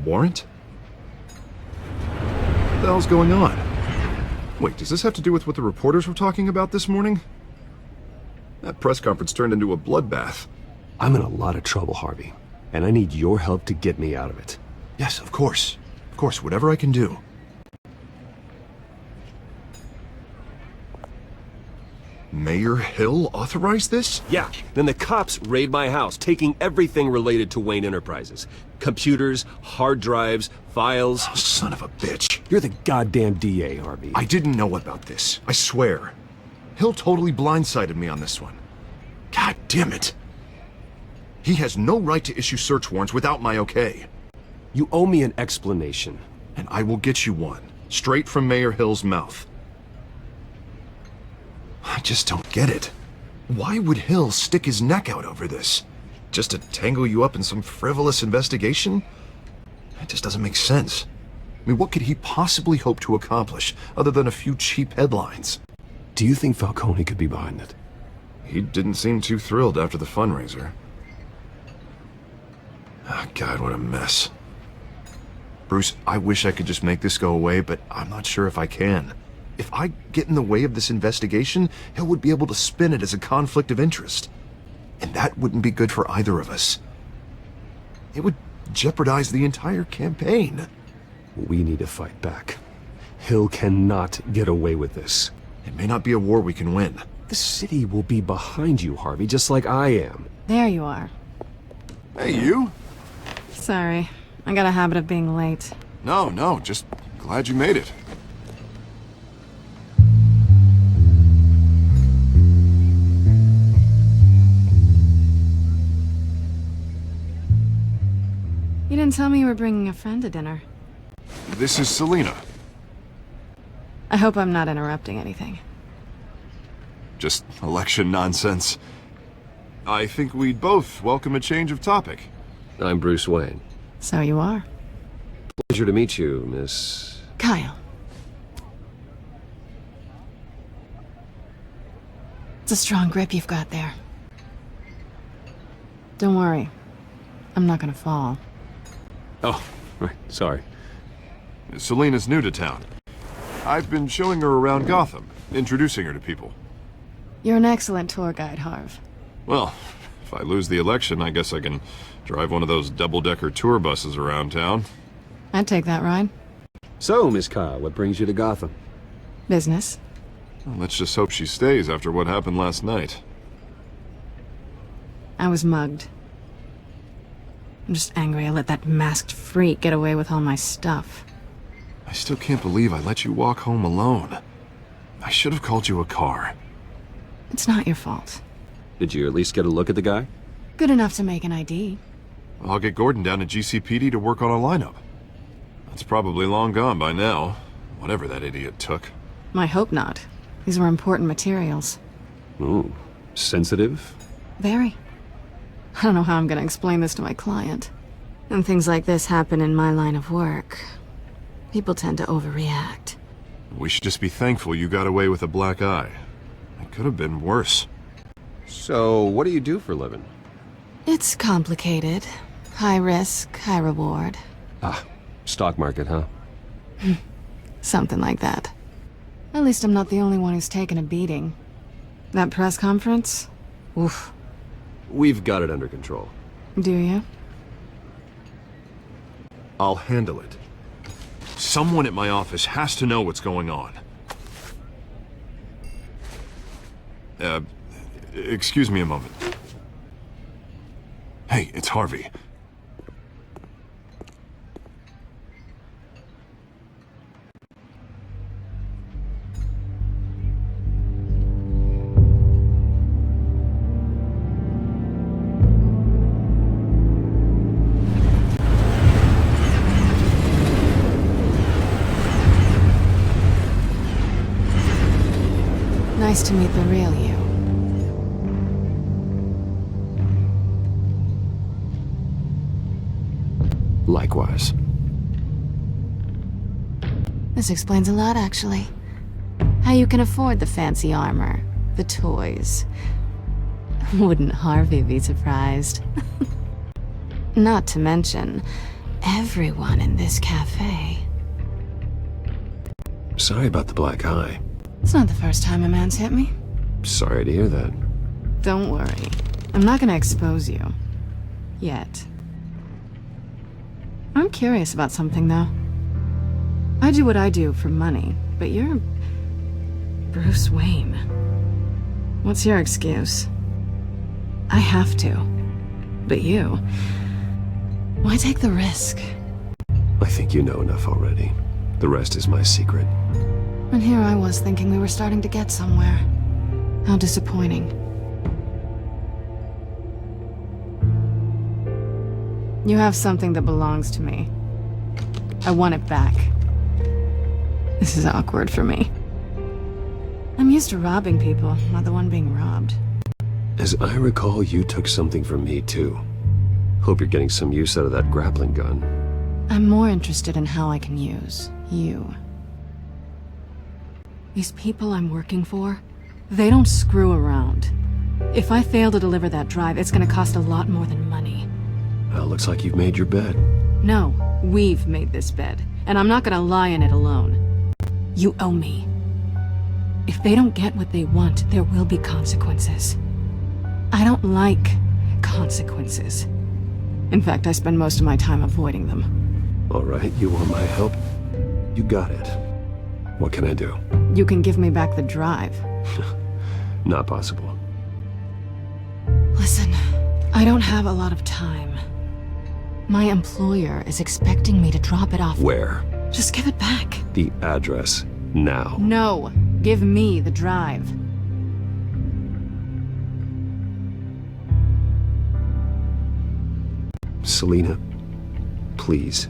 Warrant? What the hell's going on? Wait, does this have to do with what the reporters were talking about this morning? That press conference turned into a bloodbath. I'm in a lot of trouble, Harvey, and I need your help to get me out of it. Yes, of course. Of course, whatever I can do. Mayor Hill authorized this? Yeah, then the cops raid my house, taking everything related to Wayne Enterprises. Computers, hard drives, files. Oh, son of a bitch. You're the goddamn DA, Harvey. I didn't know about this, I swear. Hill totally blindsided me on this one. God damn it. He has no right to issue search warrants without my okay. You owe me an explanation. And I will get you one, straight from Mayor Hill's mouth. I just don't get it. Why would Hill stick his neck out over this? Just to tangle you up in some frivolous investigation? It just doesn't make sense. I mean, what could he possibly hope to accomplish other than a few cheap headlines? Do you think Falcone could be behind it? He didn't seem too thrilled after the fundraiser. Oh, God, what a mess. Bruce, I wish I could just make this go away, but I'm not sure if I can. If I get in the way of this investigation, Hill would be able to spin it as a conflict of interest. And that wouldn't be good for either of us. It would jeopardize the entire campaign. We need to fight back. Hill cannot get away with this. It may not be a war we can win. The city will be behind you, Harvey, just like I am. There you are. Hey, you? Sorry. I got a habit of being late. No, just glad you made it. You didn't tell me you were bringing a friend to dinner. This is Selina. I hope I'm not interrupting anything. Just election nonsense. I think we'd both welcome a change of topic. I'm Bruce Wayne. So you are. Pleasure to meet you, Miss... Kyle. It's a strong grip you've got there. Don't worry. I'm not gonna fall. Oh, right, sorry. Selina's new to town. I've been showing her around Gotham, introducing her to people. You're an excellent tour guide, Harv. Well, if I lose the election, I guess I can drive one of those double-decker tour buses around town. I'd take that ride. So, Miss Kyle, what brings you to Gotham? Business. Well, let's just hope she stays after what happened last night. I was mugged. I'm just angry I let that masked freak get away with all my stuff. I still can't believe I let you walk home alone. I should have called you a car. It's not your fault. Did you at least get a look at the guy? Good enough to make an ID. I'll get Gordon down to GCPD to work on a lineup. That's probably long gone by now, whatever that idiot took. I hope not. These were important materials. Ooh, sensitive? Very. I don't know how I'm gonna explain this to my client. And things like this happen in my line of work. People tend to overreact. We should just be thankful you got away with a black eye. It could have been worse. So, what do you do for a living? It's complicated. High risk, high reward. Ah, stock market, huh? Something like that. At least I'm not the only one who's taken a beating. That press conference? Oof. We've got it under control. Do you? I'll handle it. Someone at my office has to know what's going on. Excuse me a moment. Hey, it's Harvey. Nice to meet the real you. Likewise. This explains a lot, actually. How you can afford the fancy armor, the toys. Wouldn't Harvey be surprised? Not to mention, everyone in this cafe. Sorry about the black eye. It's not the first time a man's hit me. Sorry to hear that. Don't worry. I'm not gonna expose you. Yet. I'm curious about something, though. I do what I do for money, but you're... Bruce Wayne. What's your excuse? I have to. But you... Why take the risk? I think you know enough already. The rest is my secret. And here I was thinking we were starting to get somewhere. How disappointing. You have something that belongs to me. I want it back. This is awkward for me. I'm used to robbing people, not the one being robbed. As I recall, you took something from me, too. Hope you're getting some use out of that grappling gun. I'm more interested in how I can use you. These people I'm working for, they don't screw around. If I fail to deliver that drive, it's gonna cost a lot more than money. Well, looks like you've made your bed. No, we've made this bed, and I'm not gonna lie in it alone. You owe me. If they don't get what they want, there will be consequences. I don't like consequences. In fact, I spend most of my time avoiding them. All right, you want my help? You got it. What can I do? You can give me back the drive. Not possible. Listen, I don't have a lot of time. My employer is expecting me to drop it off. Where? Just give it back. The address, now. No, give me the drive. Selina, please,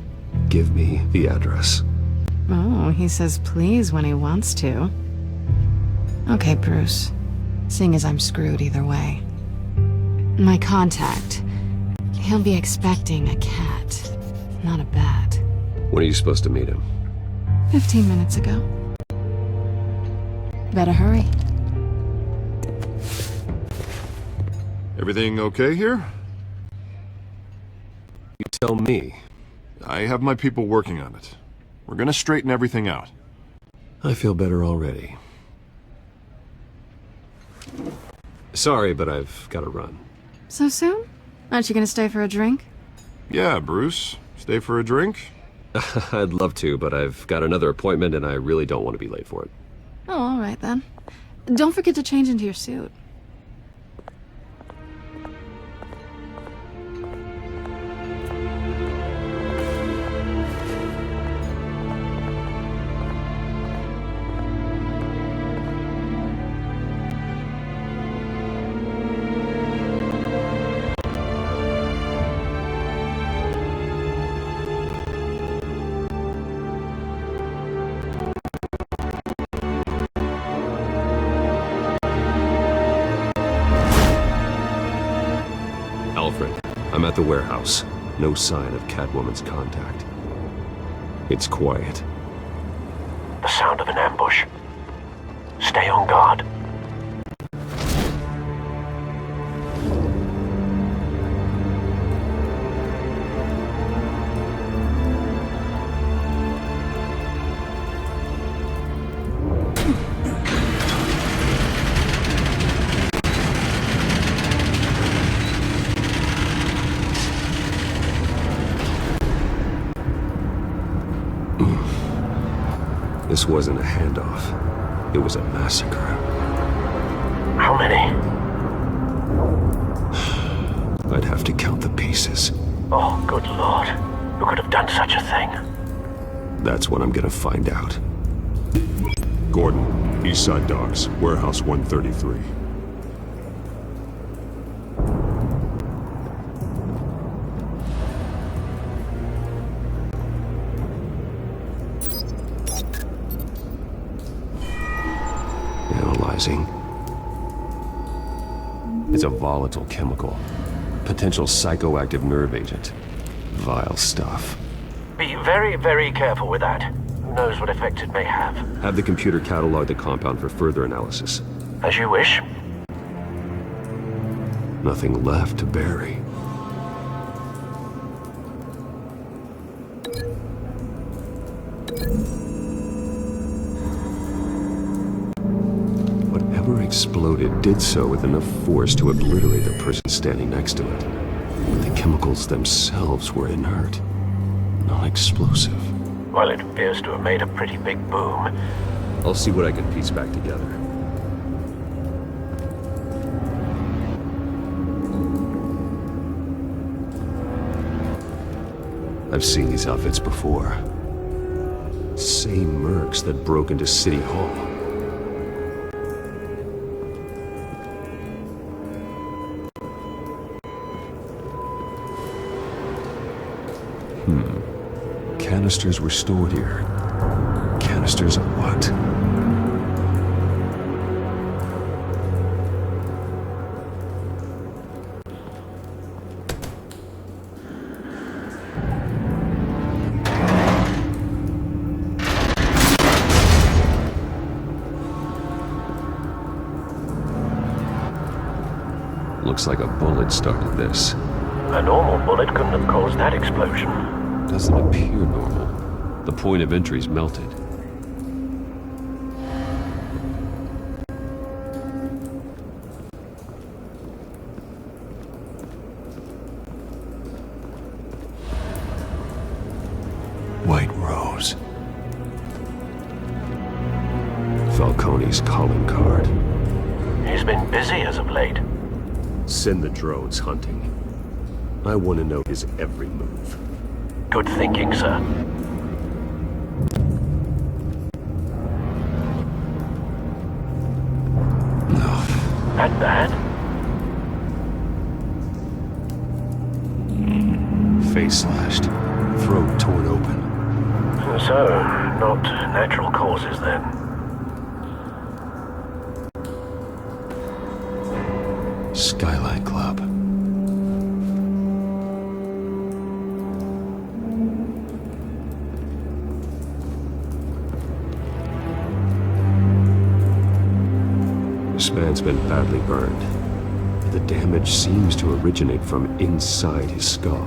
give me the address. Oh, he says please when he wants to. Okay, Bruce. Seeing as I'm screwed either way. My contact. He'll be expecting a cat, not a bat. When are you supposed to meet him? 15 minutes ago. Better hurry. Everything okay here? You tell me. I have my people working on it. We're gonna straighten everything out. I feel better already. Sorry, but I've got to run. So soon? Aren't you gonna stay for a drink? Yeah, Bruce. Stay for a drink? I'd love to, but I've got another appointment and I really don't want to be late for it. Oh, all right then. Don't forget to change into your suit. At the warehouse, no sign of Catwoman's contact. It's quiet. The sound of an ambush. Stay on guard. This wasn't a handoff. It was a massacre. How many? I'd have to count the pieces. Oh, good lord. Who could have done such a thing? That's what I'm gonna find out. Gordon, Eastside Docks, Warehouse 133. Analyzing. It's a volatile chemical. Potential psychoactive nerve agent. Vile stuff. Be very, very careful with that. Who knows what effect it may have. Have the computer catalog the compound for further analysis. As you wish. Nothing left to bury. Whatever exploded did so with enough force to obliterate the person standing next to it. But the chemicals themselves were inert, non-explosive. Well, it appears to have made a pretty big boom. I'll see what I can piece back together. I've seen these outfits before. Same mercs that broke into City Hall. Canisters were stored here. Canisters of what? Looks like a bullet started this. A normal bullet couldn't have caused that explosion. Doesn't appear normal. The point of entry's melted. White Rose. Falcone's calling card. He's been busy as of late. Send the drones hunting. I want to know his every move. Good thinking, sir. That bad? Face slashed. Throat torn open. So, not natural causes then. Skyline Club. This man's been badly burned. The damage seems to originate from inside his skull.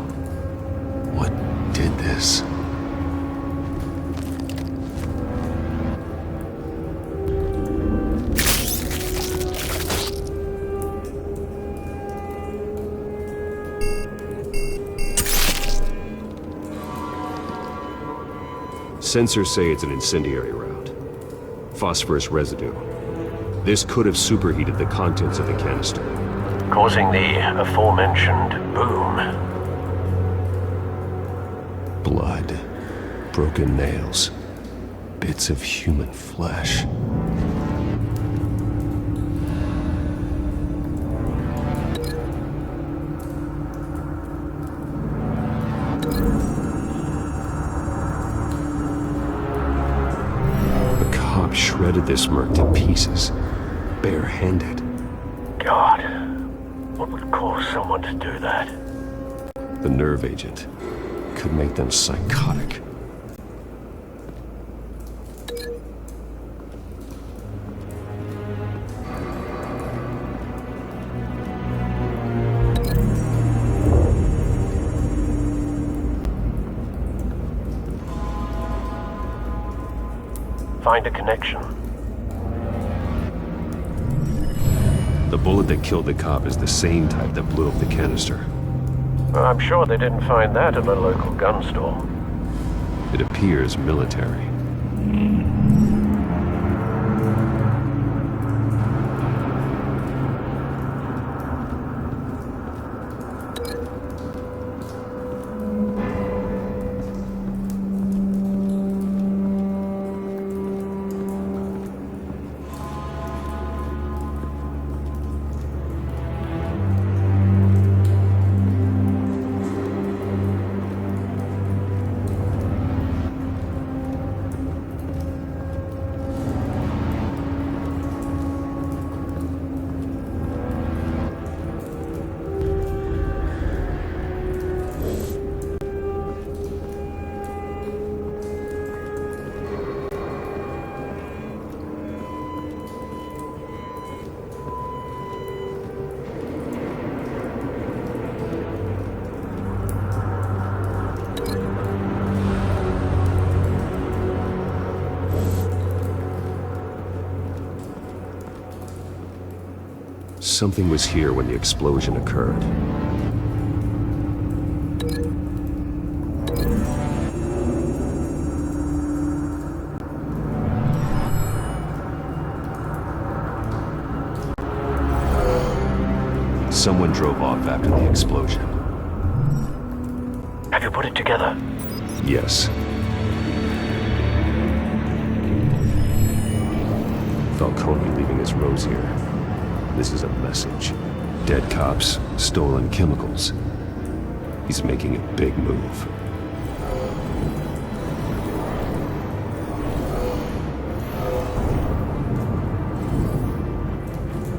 What did this? Sensors say it's an incendiary round. Phosphorus residue. This could have superheated the contents of the canister. Causing the aforementioned boom. Blood. Broken nails. Bits of human flesh. Shredded this merc to pieces, barehanded. God, what would cause someone to do that? The nerve agent could make them psychotic. Find a connection. The bullet that killed the cop is the same type that blew up the canister. Well, I'm sure they didn't find that at a local gun store. It appears military. Something was here when the explosion occurred. Someone drove off after the explosion. Have you put it together? Yes. Falcone leaving his rose here. This is a message. Dead cops, stolen chemicals. He's making a big move.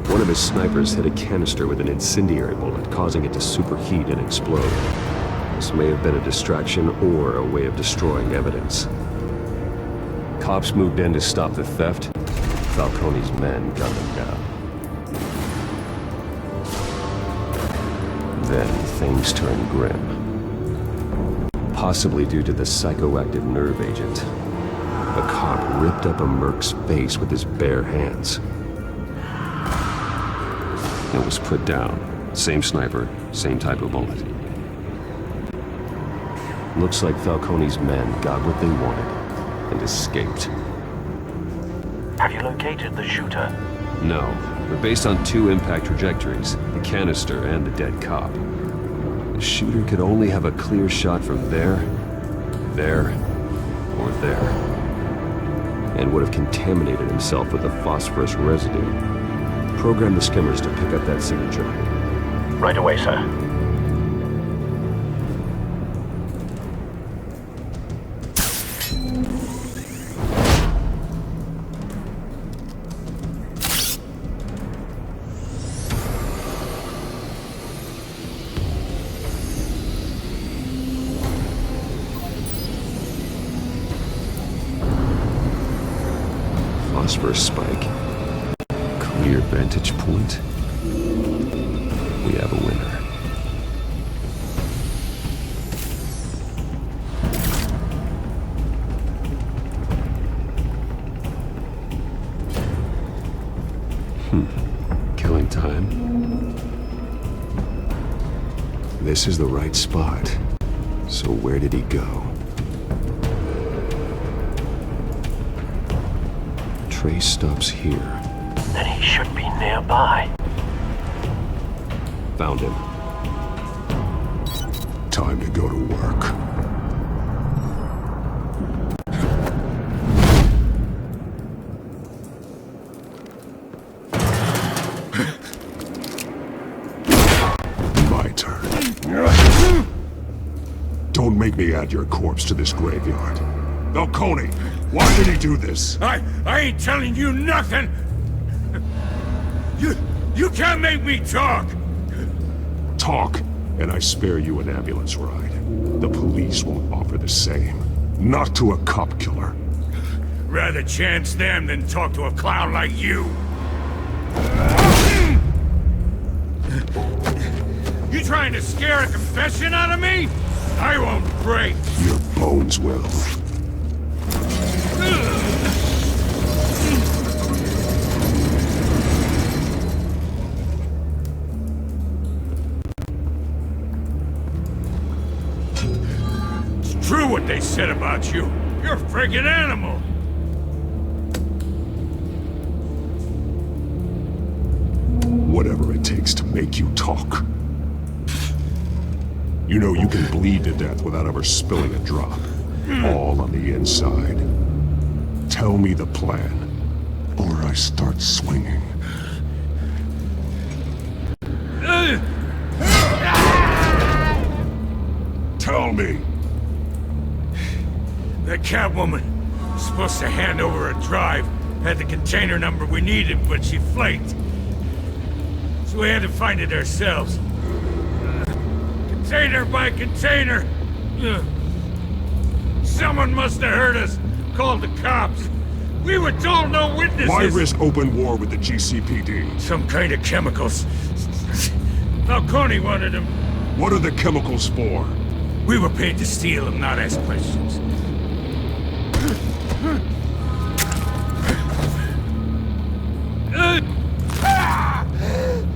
One of his snipers hit a canister with an incendiary bullet, causing it to superheat and explode. This may have been a distraction or a way of destroying evidence. Cops moved in to stop the theft. Falcone's men gunned them down. Then things turned grim. Possibly due to the psychoactive nerve agent. A cop ripped up a merc's face with his bare hands. It was put down. Same sniper, same type of bullet. Looks like Falcone's men got what they wanted and escaped. Have you located the shooter? No, but based on two impact trajectories, the canister and the dead cop, the shooter could only have a clear shot from there, or there, and would have contaminated himself with the phosphorus residue. Program the skimmers to pick up that signature. Right away, sir. Phosphorus spike. Clear vantage point. We have a winner. Killing time. This is the right spot. So where did he go? Trace stops here. Then he should be nearby. Found him. Time to go to work. My turn. Don't make me add your corpse to this graveyard. Falcone, why did he do this? I ain't telling you nothing! You can't make me talk! Talk? And I spare you an ambulance ride. The police won't offer the same. Not to a cop killer. Rather chance them than talk to a clown like you. You trying to scare a confession out of me? I won't break. Your bones will. It's true what they said about you. You're a friggin' animal. Whatever it takes to make you talk. You know you can bleed to death without ever spilling a drop. All on the inside. Tell me the plan, or I start swinging. Tell me. That Catwoman was supposed to hand over a drive. Had the container number we needed, but she flaked. So we had to find it ourselves. Container by container. Someone must have heard us. Called the cops. We were told no witnesses. Why risk open war with the GCPD? Some kind of chemicals. Falcone wanted them. What are the chemicals for? We were paid to steal them, not ask questions.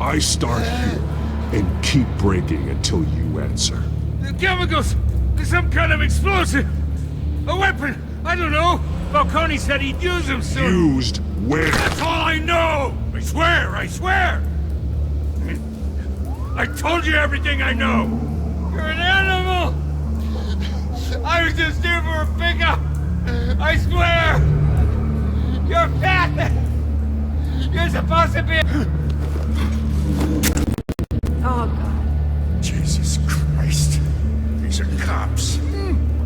I start here and keep breaking until you answer. The chemicals! Some kind of explosive! A weapon! I don't know! Falcone said he'd use them soon! Used where? That's all I know! I swear! I swear! I told you everything I know! You're an animal! I was just here for a pickup! I swear! You're fat! You're supposed to be... Oh, God. Jesus Christ. These are cops.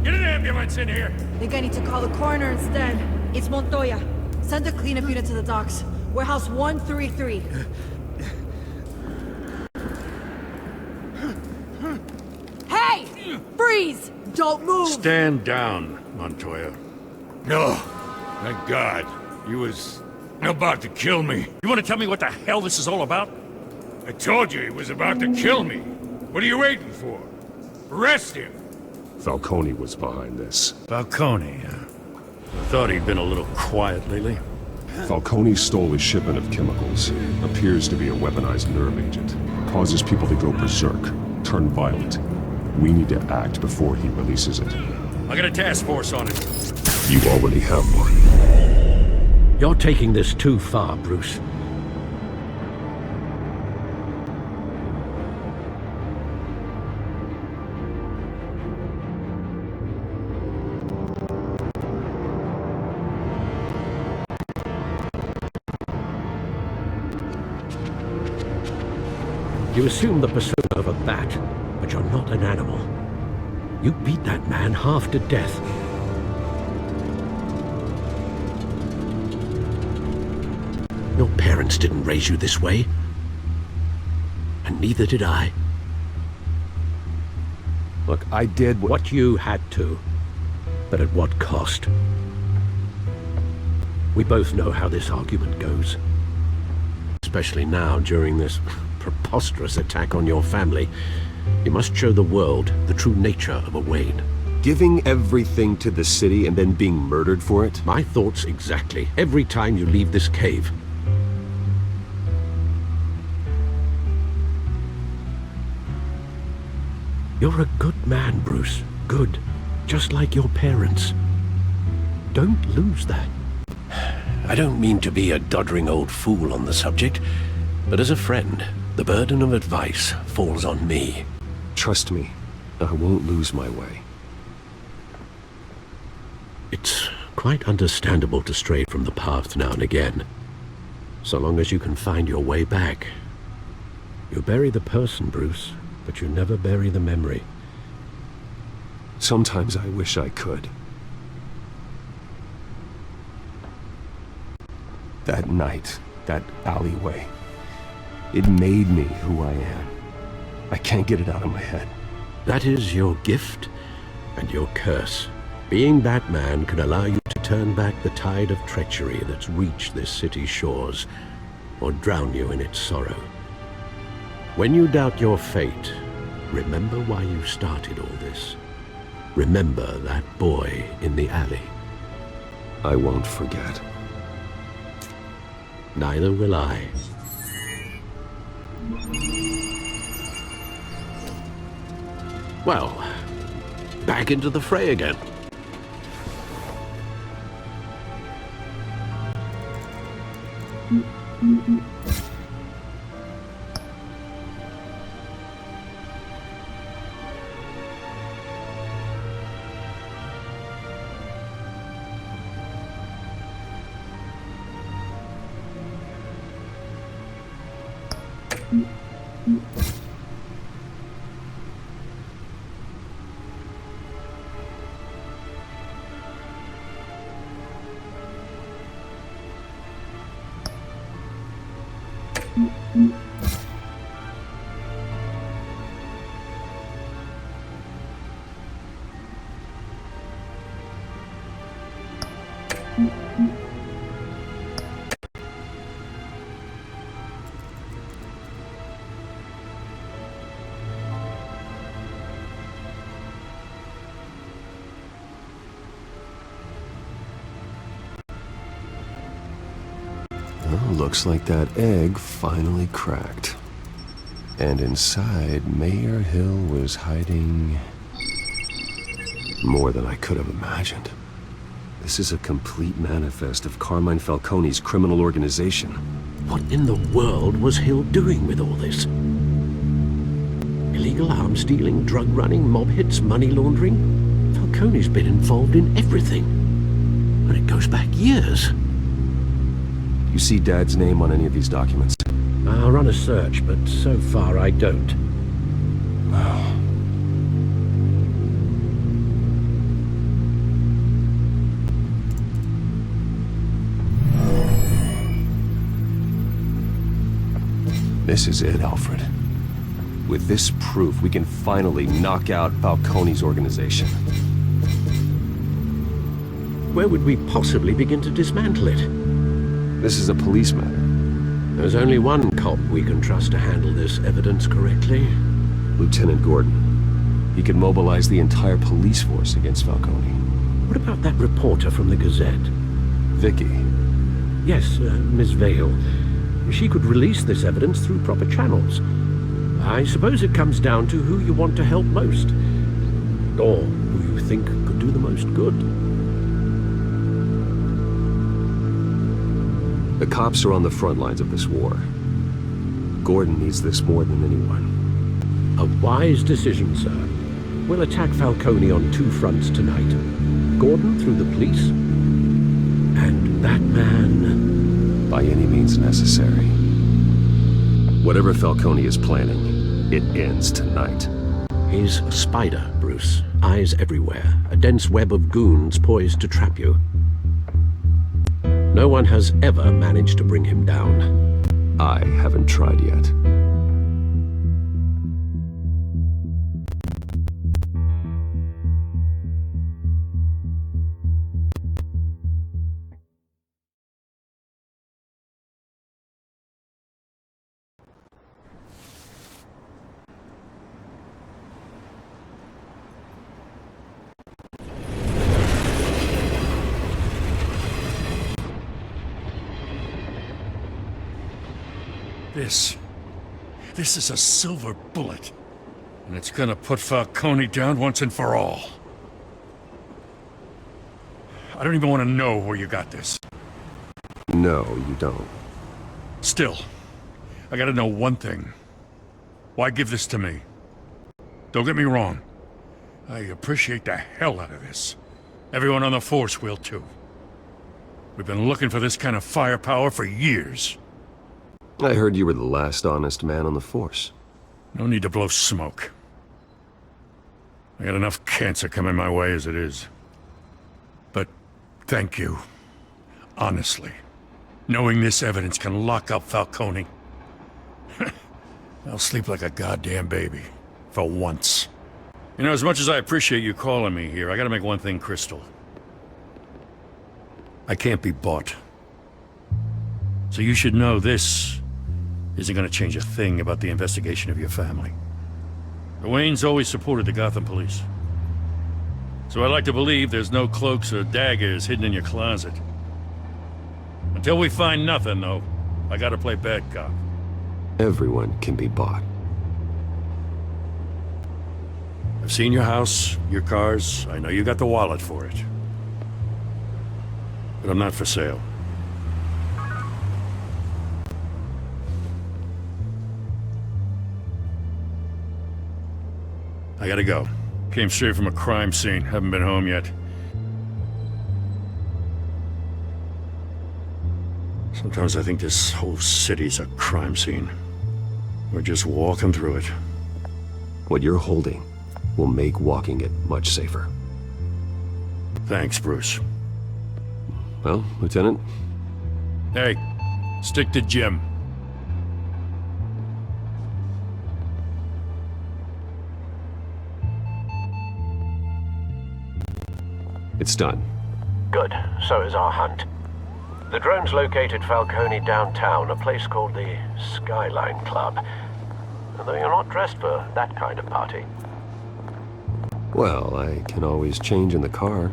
Get an ambulance in here! Think I need to call the coroner instead. It's Montoya. Send a cleanup unit to the docks. Warehouse 133. Hey! Freeze! Don't move! Stand down, Montoya. No. Thank God. He was about to kill me. You want to tell me what the hell this is all about? I told you he was about to kill me. What are you waiting for? Arrest him! Falcone was behind this. Falcone, I thought he'd been a little quiet lately. Falcone stole a shipment of chemicals. Appears to be a weaponized nerve agent. Causes people to go berserk, turn violent. We need to act before he releases it. I got a task force on it. You already have one. You're taking this too far, Bruce. You assume the persona of a bat, but you're not an animal. You beat that man half to death. Your parents didn't raise you this way. And neither did I. Look, I did what you had to. But at what cost? We both know how this argument goes. Especially now, during this preposterous attack on your family. You must show the world the true nature of a Wayne. Giving everything to the city and then being murdered for it? My thoughts exactly. Every time you leave this cave. You're a good man, Bruce. Good. Just like your parents. Don't lose that. I don't mean to be a doddering old fool on the subject, but as a friend, the burden of advice falls on me. Trust me, I won't lose my way. It's quite understandable to stray from the path now and again. So long as you can find your way back. You bury the person, Bruce, but you never bury the memory. Sometimes I wish I could. That night, that alleyway, it made me who I am. I can't get it out of my head. That is your gift and your curse. Being Batman can allow you to turn back the tide of treachery that's reached this city's shores, or drown you in its sorrow. When you doubt your fate, remember why you started all this. Remember that boy in the alley. I won't forget. Neither will I. Well, back into the fray again. Looks like that egg finally cracked. And inside, Mayor Hill was hiding more than I could have imagined. This is a complete manifest of Carmine Falcone's criminal organization. What in the world was Hill doing with all this? Illegal arms dealing, drug running, mob hits, money laundering? Falcone's been involved in everything. And it goes back years. You see Dad's name on any of these documents? I'll run a search, but so far I don't. This is it, Alfred. With this proof, we can finally knock out Falcone's organization. Where would we possibly begin to dismantle it? This is a police matter. There's only one cop we can trust to handle this evidence correctly. Lieutenant Gordon. He could mobilize the entire police force against Falcone. What about that reporter from the Gazette? Vicky. Yes, Miss Vale. She could release this evidence through proper channels. I suppose it comes down to who you want to help most. Or who you think could do the most good. The cops are on the front lines of this war. Gordon needs this more than anyone. A wise decision, sir. We'll attack Falcone on two fronts tonight. Gordon through the police, and that man... by any means necessary. Whatever Falcone is planning, it ends tonight. He's a spider, Bruce. Eyes everywhere. A dense web of goons poised to trap you. No one has ever managed to bring him down. I haven't tried yet. This is a silver bullet. And it's gonna put Falcone down once and for all. I don't even want to know where you got this. No, you don't. Still, I gotta know one thing. Why give this to me? Don't get me wrong. I appreciate the hell out of this. Everyone on the force will too. We've been looking for this kind of firepower for years. I heard you were the last honest man on the force. No need to blow smoke. I got enough cancer coming my way as it is. But thank you. Honestly. Knowing this evidence can lock up Falcone. I'll sleep like a goddamn baby. For once. You know, as much as I appreciate you calling me here, I gotta make one thing crystal. I can't be bought. So you should know this isn't gonna change a thing about the investigation of your family. The Waynes always supported the Gotham police. So I like to believe there's no cloaks or daggers hidden in your closet. Until we find nothing, though, I gotta play bad cop. Everyone can be bought. I've seen your house, your cars. I know you got the wallet for it. But I'm not for sale. I gotta go. Came straight from a crime scene. Haven't been home yet. Sometimes I think this whole city's a crime scene. We're just walking through it. What you're holding will make walking it much safer. Thanks, Bruce. Well, Lieutenant? Hey, stick to Jim. It's done. Good. So is our hunt. The drone's located Falcone downtown, a place called the Skyline Club. Although you're not dressed for that kind of party. Well, I can always change in the car.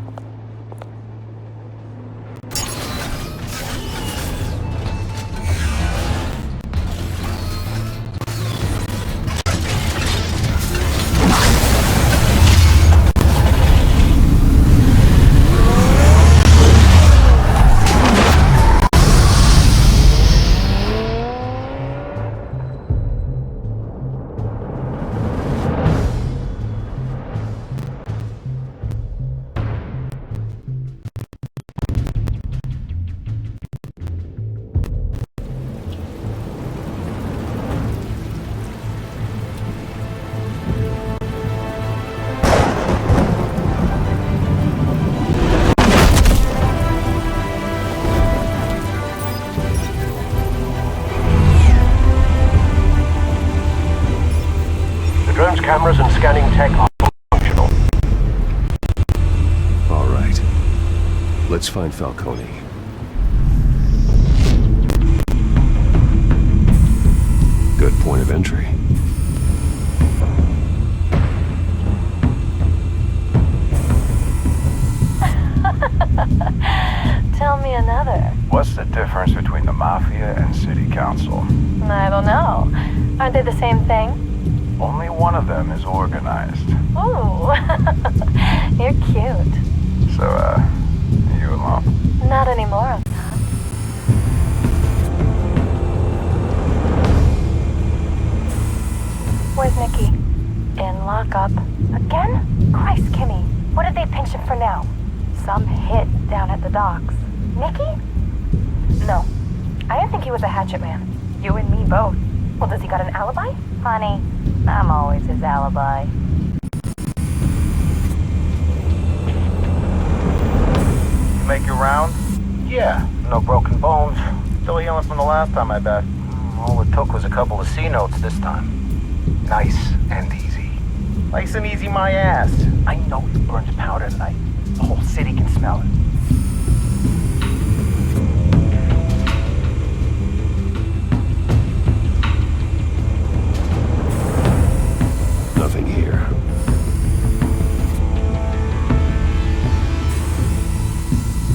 Cameras and scanning tech are functional. All right. Let's find Falcone. Good point of entry. Tell me another. What's the difference between the Mafia and City Council? I don't know. Aren't they the same thing? Only one of them is organized. Ooh, you're cute. So, you alone? Not anymore, of that. Where's Nikki? In lockup. Again? Christ, Kimmy. What did they pinch him for now? Some hit down at the docks. Nikki? No. I didn't think he was a hatchet man. You and me both. Well, does he got an alibi? Honey, I'm always his alibi. You make your round? Yeah, no broken bones. Still healing from the last time, I bet. All it took was a couple of C notes this time. Nice and easy. Nice and easy my ass. I know you burned powder tonight. The whole city can smell it. Nothing here.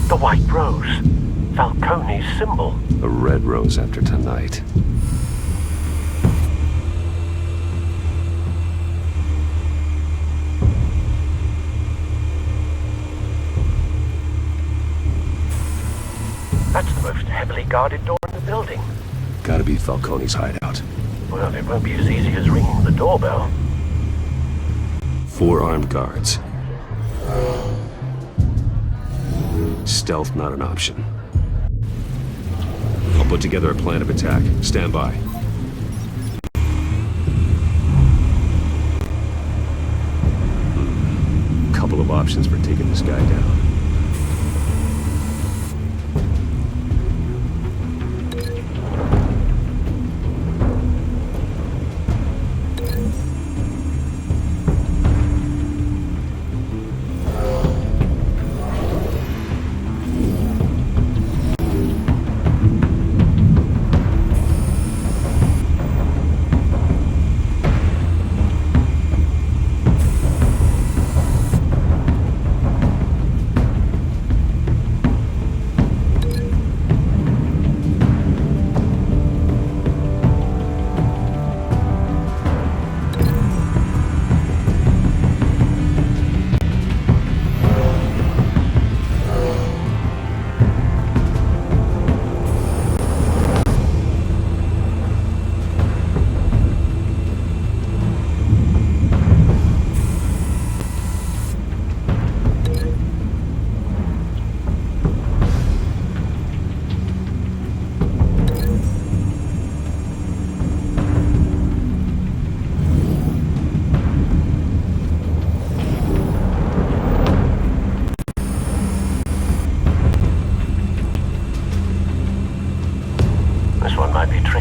The white rose. Falcone's symbol. A red rose after tonight. That's the most heavily guarded door in the building. Gotta be Falcone's hideout. Well, it won't be as easy as ringing the doorbell. 4 armed guards. Stealth not an option. I'll put together a plan of attack. Stand by. Couple of options for taking this guy down.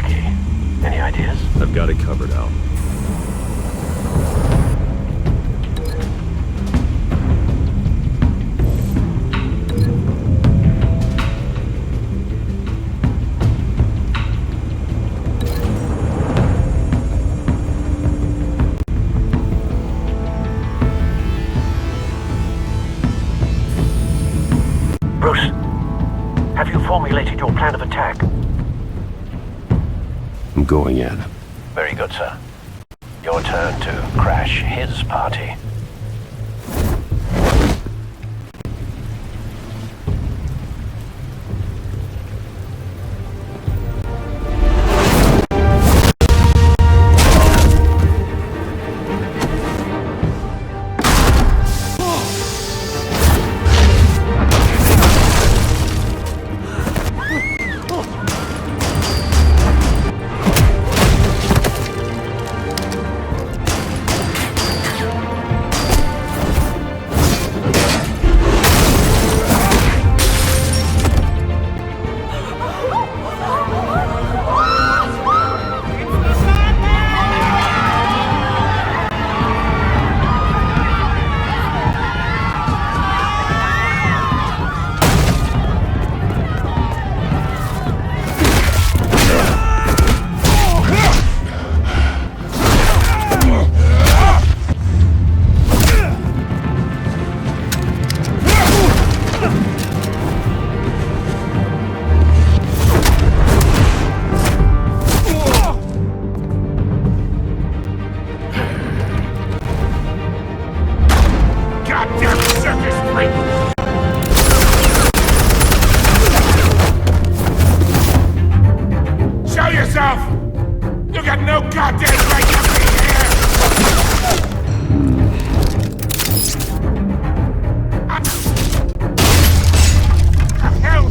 tricky. Any ideas? I've got it covered, Al. Bruce, have you formulated your plan of attack? I'm going in. Very good, sir. Your turn to crash his party. Show yourself! You got no goddamn right to be here! The hell?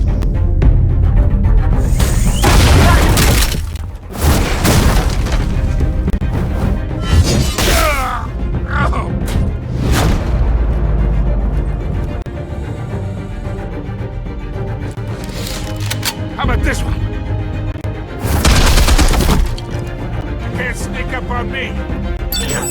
How about this one? Can't sneak up on me. Yeah.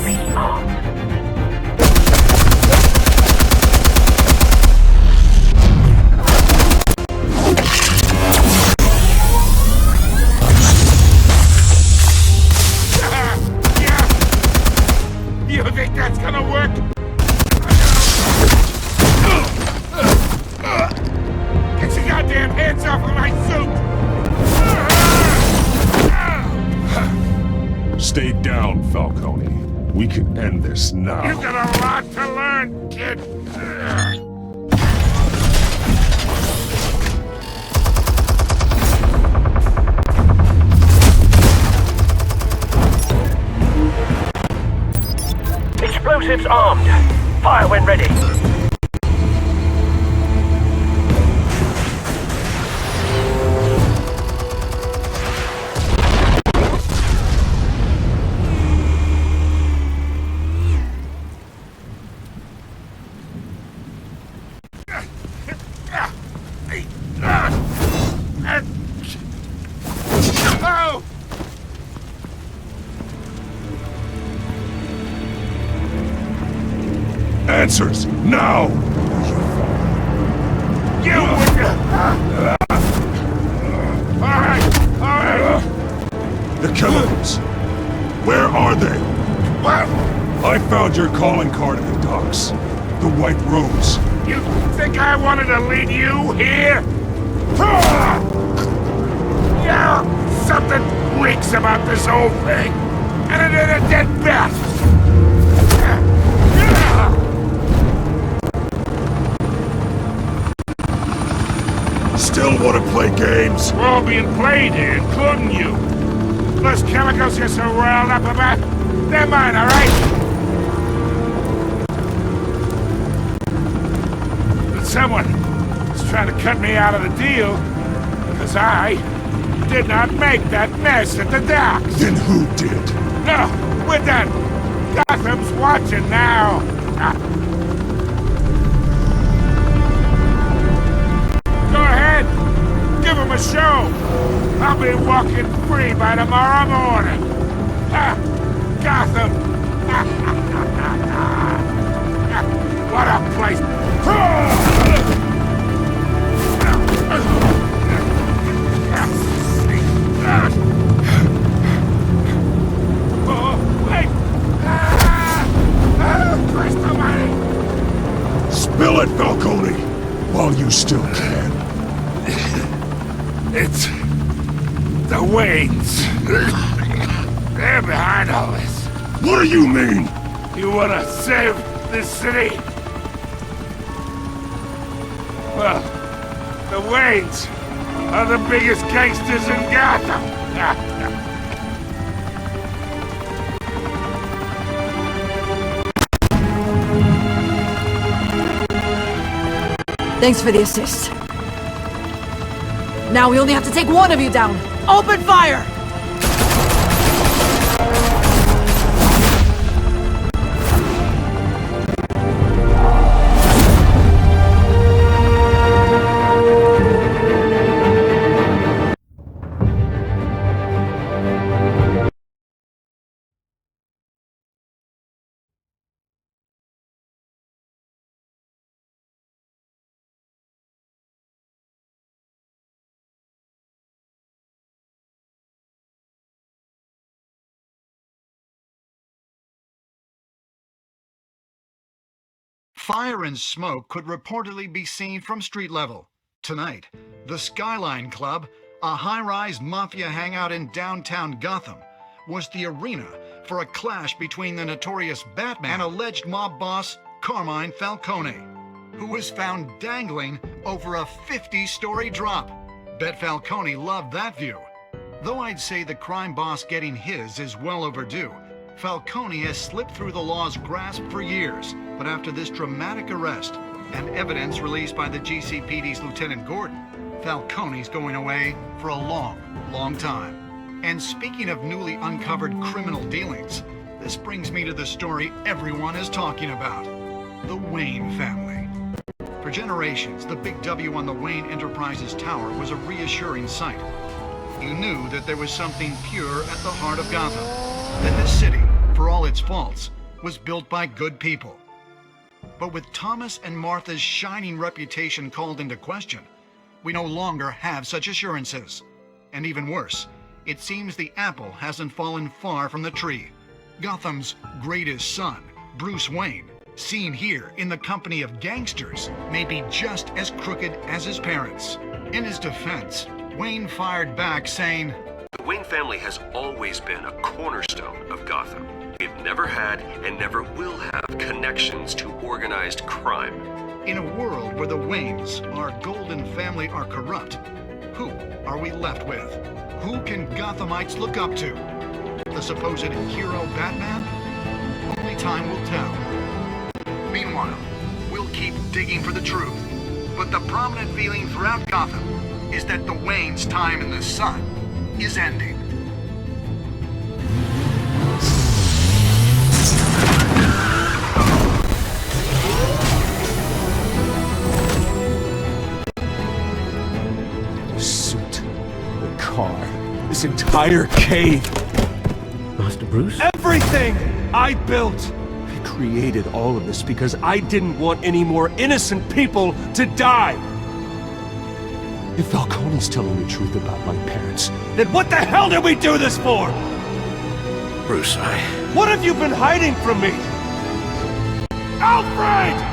You think that's gonna work? Get your goddamn hands off of my suit! Stay down, Falcone. We can end this now. You've got a lot to learn, kid. Explosives armed. Fire when ready. Oh! Answers, now! You Alright! The chemicals. Where are they? What? I found your calling card at the docks. The White Rose. You think I wanted to lead you here? Yeah, something reeks about this whole thing. And it ain't a dead bat. Still want to play games? We're all being played here, including you. Those chemicals you're so riled up about, they're mine, all right? But someone is trying to cut me out of the deal, because I did not make that mess at the docks. Then who did? No, we're done. Gotham's watching now. Go ahead. Give him a show. I'll be walking free by tomorrow morning. Ha! Gotham! What a place! Oh, wait! Christ almighty! Spill it, Falcone, while you still can. It's the Waynes. They're behind all this. What do you mean? You wanna save this city? Well, the Waynes are the biggest gangsters in Gotham. Thanks for the assist. Now we only have to take one of you down. Open fire! Fire and smoke could reportedly be seen from street level. Tonight, the Skyline Club, a high-rise mafia hangout in downtown Gotham, was the arena for a clash between the notorious Batman and alleged mob boss Carmine Falcone, who was found dangling over a 50-story drop. Bet Falcone loved that view. Though I'd say the crime boss getting his is well overdue, Falcone has slipped through the law's grasp for years. But after this dramatic arrest and evidence released by the GCPD's Lieutenant Gordon, Falcone's going away for a long, long time. And speaking of newly uncovered criminal dealings, this brings me to the story everyone is talking about: the Wayne family. For generations, the big W on the Wayne Enterprises Tower was a reassuring sight. You knew that there was something pure at the heart of Gotham, that this city, for all its faults, was built by good people. But with Thomas and Martha's shining reputation called into question, we no longer have such assurances. And even worse, it seems the apple hasn't fallen far from the tree. Gotham's greatest son, Bruce Wayne, seen here in the company of gangsters, may be just as crooked as his parents. In his defense, Wayne fired back saying, "The Wayne family has always been a cornerstone of Gotham. We've never had and never will have connections to organized crime." In a world where the Waynes, our golden family, are corrupt, who are we left with? Who can Gothamites look up to? The supposed hero Batman? Only time will tell. Meanwhile, we'll keep digging for the truth. But the prominent feeling throughout Gotham is that the Waynes' time in the sun is ending. The suit, the car, this entire cave. Master Bruce? Everything I built! I created all of this because I didn't want any more innocent people to die! If Falcone's telling the truth about my parents, then what the hell did we do this for? Bruce, What have you been hiding from me? Alfred!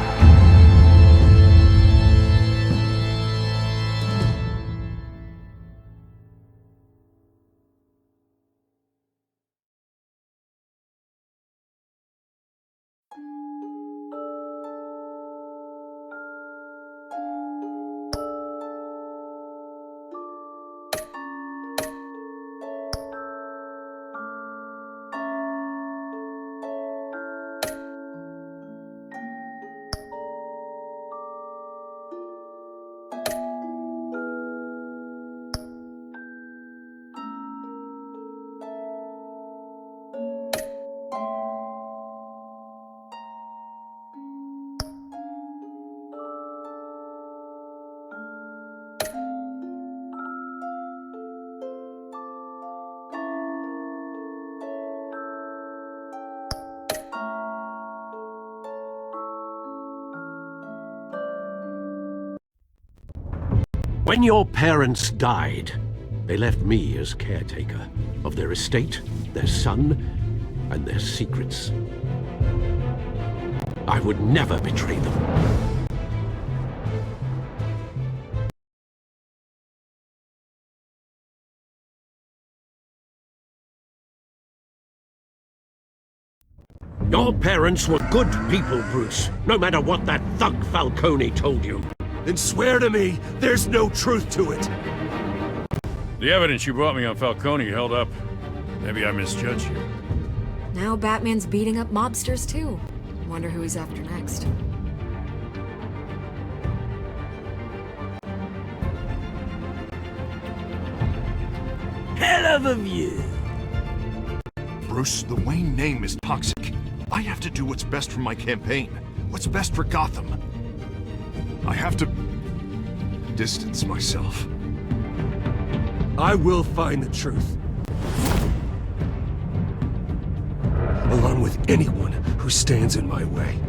When your parents died, they left me as caretaker of their estate, their son, and their secrets. I would never betray them. Your parents were good people, Bruce, no matter what that thug Falcone told you. Then swear to me there's no truth to it. The evidence you brought me on Falcone held up. Maybe I misjudged you. Now Batman's beating up mobsters too. Wonder who he's after next. Hell of a view. Bruce, the Wayne name is toxic. I have to do what's best for my campaign. What's best for Gotham. I have to distance myself. I will find the truth. Along with anyone who stands in my way.